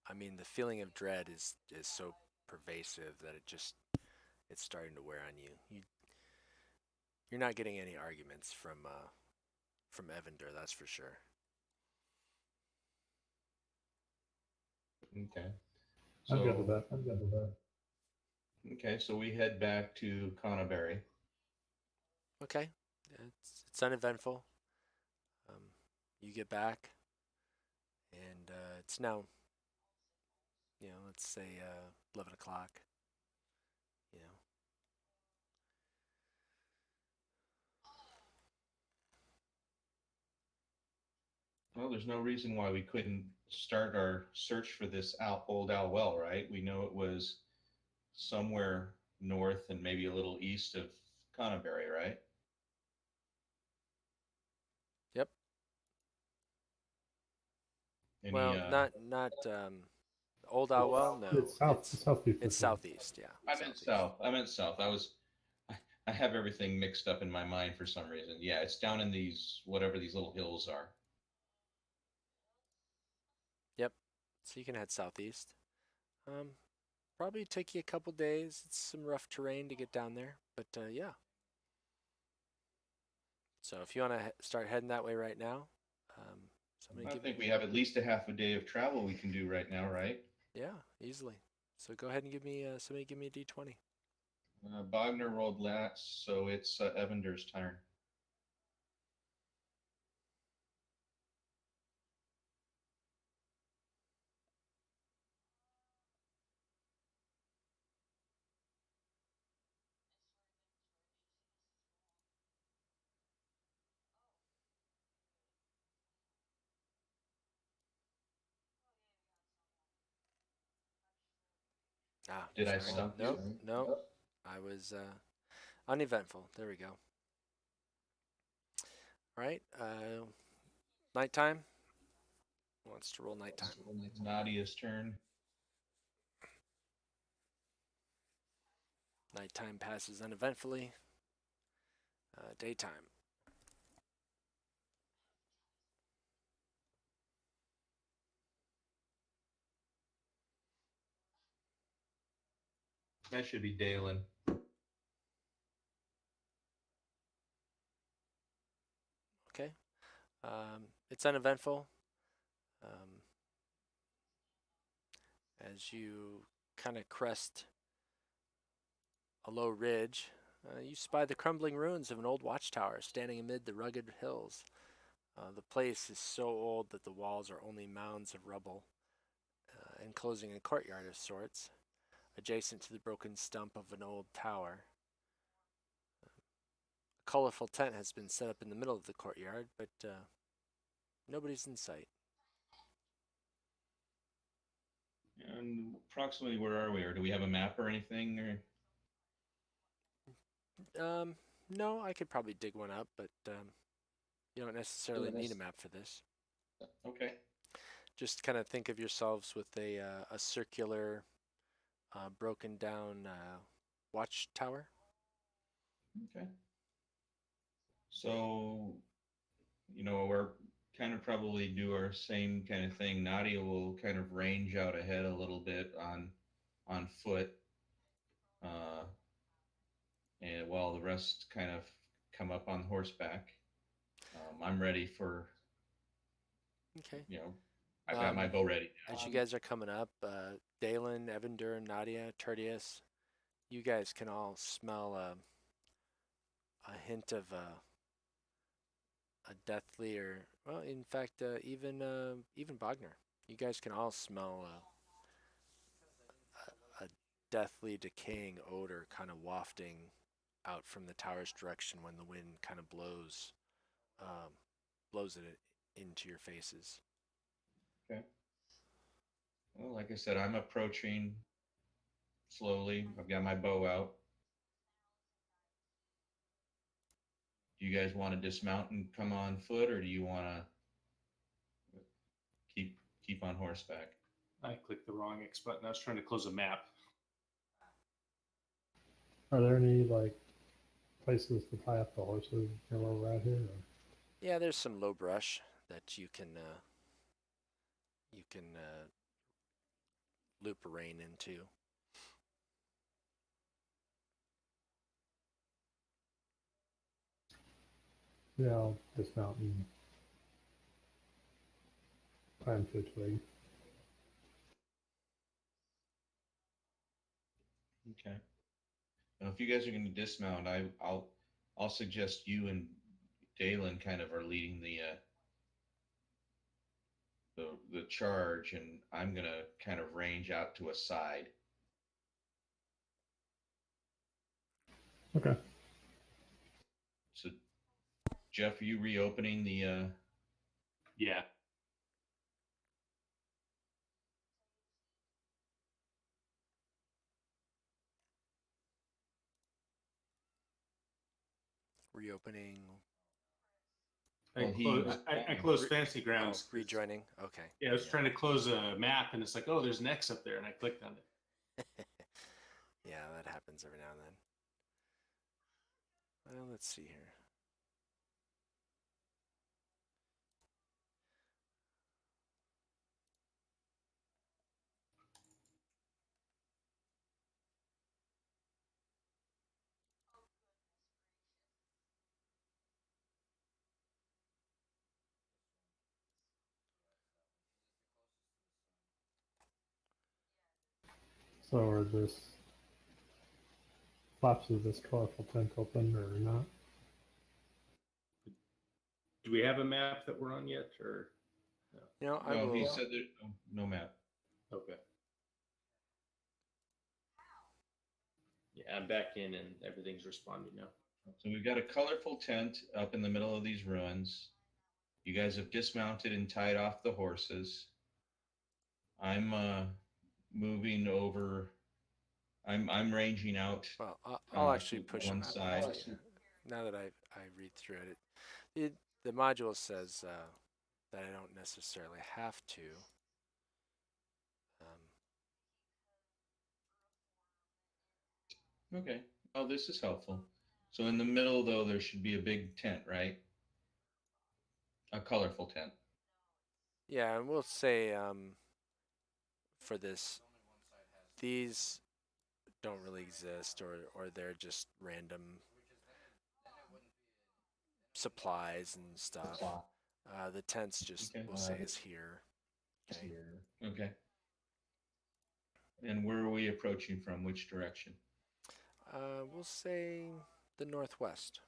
I mean, the feeling of dread is so pervasive that it's starting to wear on you. You're not getting any arguments from Evander, that's for sure. Okay. I'm good with that. I'm good with that. Okay, so we head back to Conaberry. Okay, it's uneventful. You get back, and it's now, let's say 11 o'clock. You know, Well, there's no reason why we couldn't start our search for this old owl well, right? We know it was somewhere north and maybe a little east of Conaberry, right? Yep. Any? Well, not Old Outwell. No, It's south. It's southeast. it's southeast. Yeah, I meant southeast. south. I meant south. I have everything mixed up in my mind for some reason. Yeah, it's down in these whatever these little hills are. Yep. So you can head southeast. Um, Probably take you a couple days. It's some rough terrain to get down there, but yeah. So if you want to start heading that way right now, somebody I give think we have at least a half a day of travel we can do right now, right? yeah, easily. So go ahead and give me somebody give me a d20. Bogner rolled last, so it's Evander's turn. Ah, Did I sorry. stump you? Nope, nope. I was uneventful. There we go. All right. Nighttime. Wants to roll nighttime. It's Nadia's turn. Nighttime passes uneventfully. Daytime. That should be Dalen. Okay. It's uneventful. Um, as you kind of crest a low ridge, you spy the crumbling ruins of an old watchtower standing amid the rugged hills. The place is so old that the walls are only mounds of rubble, enclosing a courtyard of sorts, adjacent to the broken stump of an old tower. A colorful tent has been set up in the middle of the courtyard, but nobody's in sight. And approximately where are we? Or do we have a map or anything? No, I could probably dig one up, but you don't necessarily need a map for this. Okay. Just kind of think of yourselves with a circular, broken down watchtower. Okay. So, we're kind of probably do our same kind of thing. Nadia will kind of range out ahead a little bit on foot, uh, and while the rest kind of come up on horseback. I'm ready for, Okay. I've got my bow ready now. As you guys are coming up, Dalen, Evander, Nadia, Tertius, you guys can all smell a hint of a deathly, or well, in fact, even Bogner. You guys can all smell a deathly, decaying odor kind of wafting out from the tower's direction when the wind kind of um, blows it into your faces. Okay. Well, like I said, I'm approaching slowly. I've got my bow out. Do you guys want to dismount and come on foot, or do you want to keep on horseback? I clicked the wrong X button. I was trying to close a map. Are there any like places to tie up the horses while we're out here? Or? Yeah, there's some low brush that you can loop a rein into. Yeah, I'll dismount and climb to a twig. Okay. Now, if you guys are going to dismount, I'll suggest you and Dalen kind of are leading the charge, and I'm going to kind of range out to a side. Okay. So, Jeff, are you reopening the? Yeah. Reopening. Well, I closed Fantasy Grounds. 'cause- rejoining. Okay. Yeah, I was trying to close a map, and it's like, oh, there's an X up there, and I clicked on it. Yeah, that happens every now and then. Well, let's see here. So are this flaps of this colorful tent open or not? Do we have a map that we're on yet, or You know, I no, will. he said there's no map. okay? Yeah, I'm back in, and everything's responding now. So we've got a colorful tent up in the middle of these ruins. You guys have dismounted and tied off the horses. I'm moving over. I'm ranging out. Well, I'll actually to push one a map side. out to you. Now that I read through it, the module says that I don't necessarily have to. Okay. Oh, this is helpful. So in the middle, though, there should be a big tent, right? A colorful tent. Yeah, and we'll say for this, these don't really exist, or they're just random supplies and stuff. The tents just Okay. we'll say is here. Okay. Okay. And where are we approaching from? Which direction? We'll say the northwest.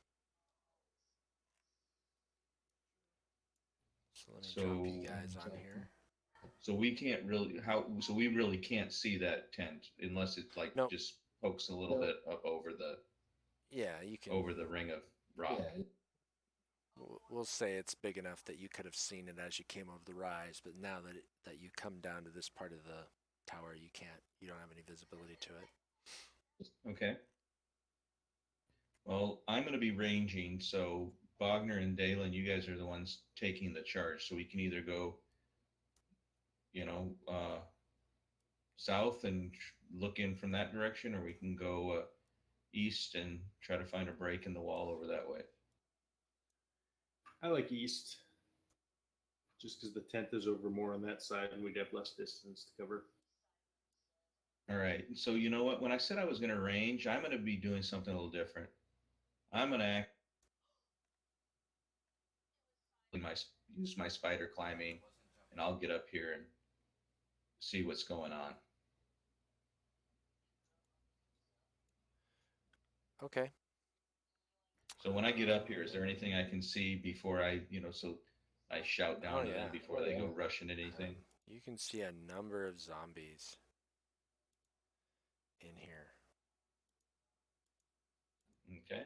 So let me drop you guys on here. So we can't really so we really can't see that tent unless it like Nope. just pokes a little bit up over the Yeah, you can. over the ring of rock. We'll say it's big enough that you could have seen it as you came over the rise, but now that you come down to this part of the tower, you can't. You don't have any visibility to it. Okay. Well, I'm going to be ranging, so Bogner and Dalen, you guys are the ones taking the charge. So we can either go, south and look in from that direction, or we can go east and try to find a break in the wall over that way. I like east, just because the tent is over more on that side, and we'd have less distance to cover. All right. So you know what? When I said I was going to range, I'm going to be doing something a little different. I'm going to use my spider climbing, and I'll get up here and see what's going on. Okay. So when I get up here, is there anything I can see before so I shout down to them before they go rushing at anything? You can see a number of zombies in here. Okay.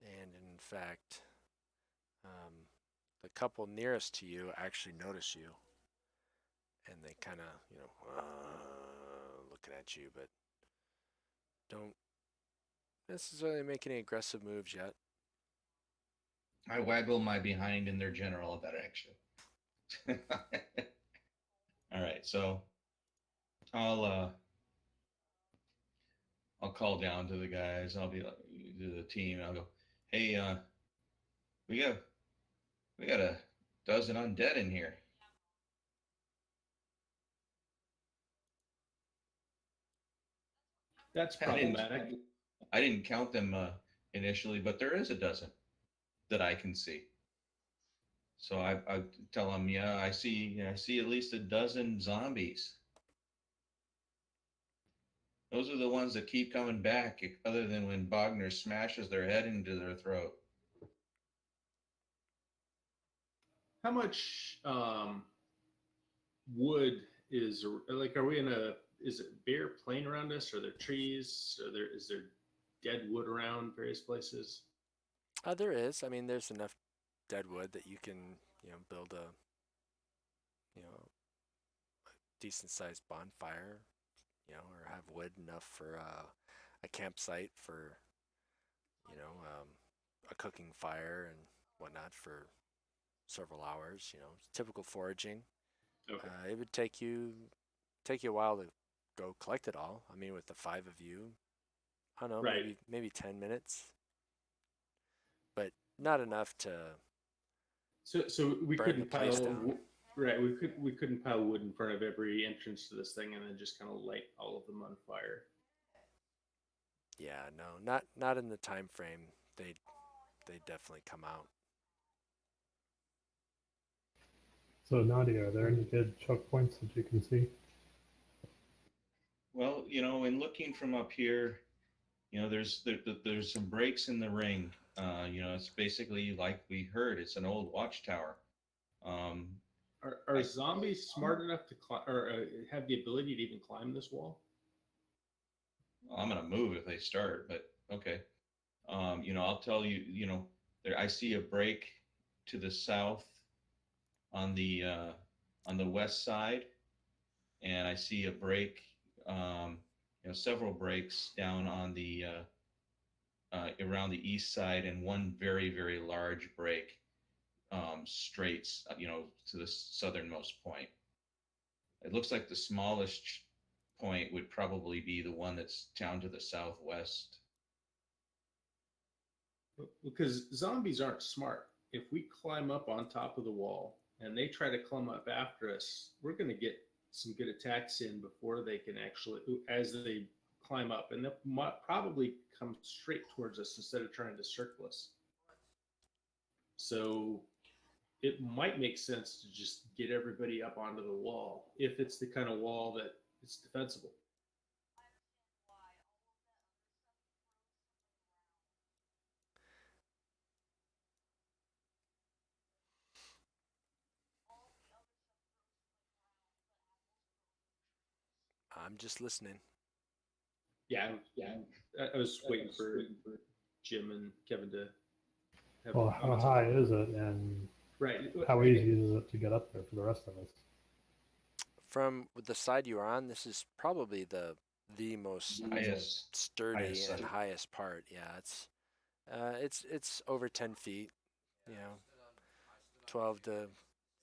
And in fact, the couple nearest to you actually notice you. And they kind of, looking at you, but don't necessarily make any aggressive moves yet. I waggle my behind in their general direction. All right, so I'll call down to the guys. I'll be like to the team. I'll go, hey, we got a dozen undead in here. That's problematic. I didn't count them initially, but there is a dozen that I can see. So I tell them, yeah, I see at least a dozen zombies. Those are the ones that keep coming back, other than when Bogner smashes their head into their throat. How much wood is like? Are we in a? Is it bare plain around us? Are there trees? Is there dead wood around various places? There is. I mean, there's enough dead wood that you can, build a, decent sized bonfire, or have wood enough for a campsite for, a cooking fire and whatnot for several hours. You know, typical foraging. Okay. It would take you a while to go collect it all. I mean, with the 5 of you, I don't know, Right. maybe 10 minutes, but not enough to So we burn the couldn't place pile down. right. We couldn't pile wood in front of every entrance to this thing and then just kind of light all of them on fire. Yeah, no, not in the time frame. They definitely come out. So Nadia, are there any good choke points that you can see? Well, in looking from up here, there's some breaks in the ring. It's basically like we heard, it's an old watchtower. Um, Are zombies smart enough to climb or have the ability to even climb this wall? I'm gonna move if they start, but okay. I'll tell you. There I see a break to the south on the west side, and I see a break, several breaks down on the around the east side, and one very very large break straight, to the southernmost point. It looks like the smallest point would probably be the one that's down to the southwest. Because zombies aren't smart. If we climb up on top of the wall and they try to climb up after us, we're going to get some good attacks in before they can actually, as they climb up, and they'll probably come straight towards us instead of trying to circle us. So it might make sense to just get everybody up onto the wall if it's the kind of wall that it's defensible. I'm just listening. Yeah, I was waiting for Jim and Kevin to have. Well, how high is it, and Right. how easy is it to get up there for the rest of us? From the side you are on, this is probably the most sturdy highest and side. highest part. Yeah, it's over 10 feet. You know, 12 to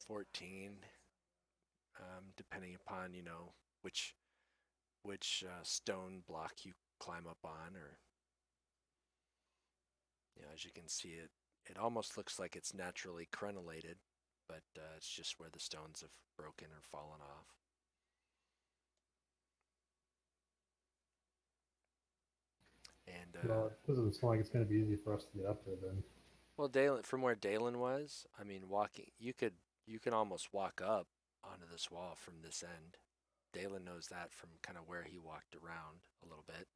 14, depending upon which stone block you climb up on, or as you can see, it almost looks like it's naturally crenellated, but it's just where the stones have broken or fallen off. And Well, it doesn't sound like it's going to be easy for us to get up there then. well, Dalen, from where Dalen was, I mean, you can almost walk up onto this wall from this end. Dalen knows that from kind of where he walked around a little bit.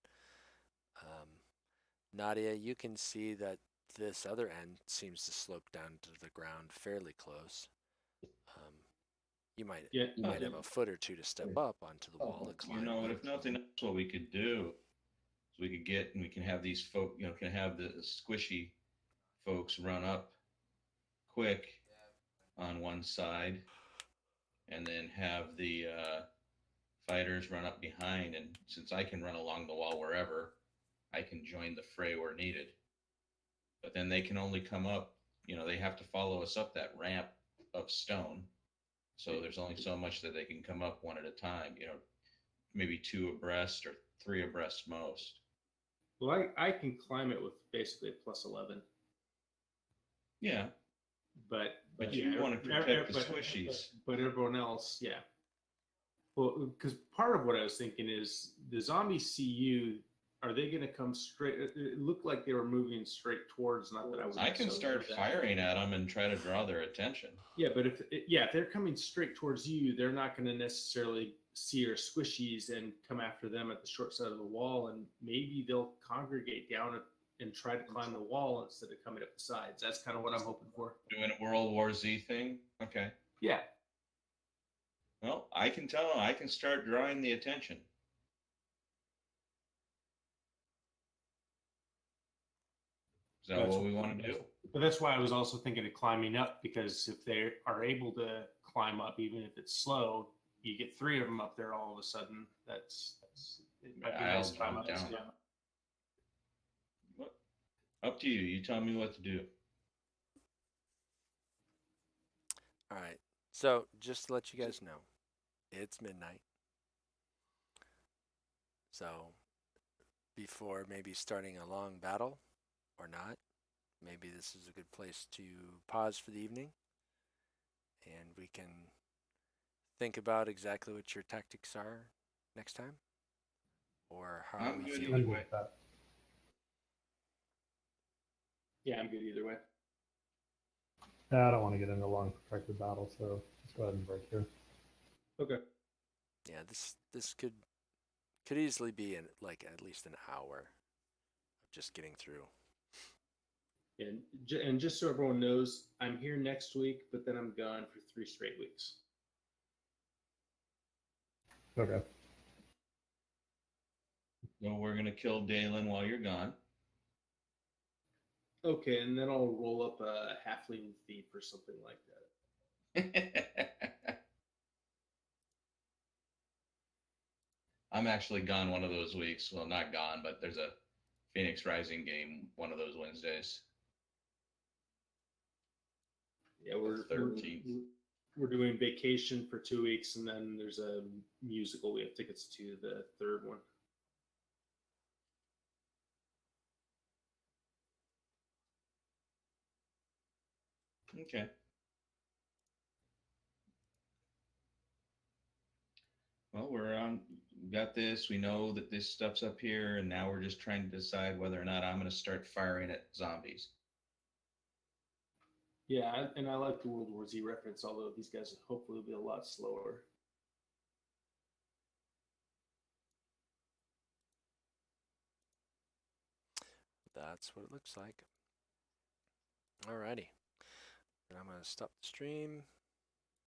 Nadia, you can see that this other end seems to slope down to the ground fairly close. You might have a foot or two to step up onto the wall to climb. If nothing else, what we could do is we can have these folk, can have the squishy folks run up quick on one side, and then have the fighters run up behind. And since I can run along the wall wherever, I can join the fray where needed. But then they can only come up, they have to follow us up that ramp of stone. So there's only so much that they can come up one at a time, maybe two abreast or three abreast most. Well, I can climb it with basically a +11. Yeah. But you want to protect the squishies. But everyone else, yeah. Well, because part of what I was thinking is the zombies see you. Are they going to come straight? It looked like they were moving straight towards. Not that I would. I can start firing at them and try to draw their attention. Yeah, but if they're coming straight towards you, they're not going to necessarily see your squishies and come after them at the short side of the wall, and maybe they'll congregate down and try to climb the wall instead of coming up the sides. That's kind of what I'm hoping for. Doing a World War Z thing? Okay. Yeah. Well, I can tell them I can start drawing the attention. Is that what we want to do? But that's why I was also thinking of climbing up, because if they are able to climb up, even if it's slow, you get three of them up there all of a sudden. It might be I'll nice to climb jump up. down. Up to you. You tell me what to do. All right. So just to let you guys know, it's midnight. So before maybe starting a long battle or not, maybe this is a good place to pause for the evening and we can think about exactly what your tactics are next time or how I'm we good feel. either I'm way. with that. Yeah, I'm good either way. Yeah, I don't want to get into a long protracted battle, so let's go ahead and break here. Okay. Yeah, this could easily be in like at least an hour of just getting through. And just so everyone knows, I'm here next week, but then I'm gone for 3 straight weeks. Okay. So we're gonna kill Dalen while you're gone. Okay, and then I'll roll up a halfling thief or something like that. I'm actually gone one of those weeks. Well, not gone, but there's a Phoenix Rising game one of those Wednesdays. Yeah, we're 13th. we're doing vacation for 2 weeks, and then there's a musical we have tickets to, the third one. Okay. Well, we're on. Got this. We know that this stuff's up here, and now we're just trying to decide whether or not I'm going to start firing at zombies. Yeah, and I like the World War Z reference, although these guys hopefully will be a lot slower. That's what it looks like. Alrighty. And I'm going to stop the stream.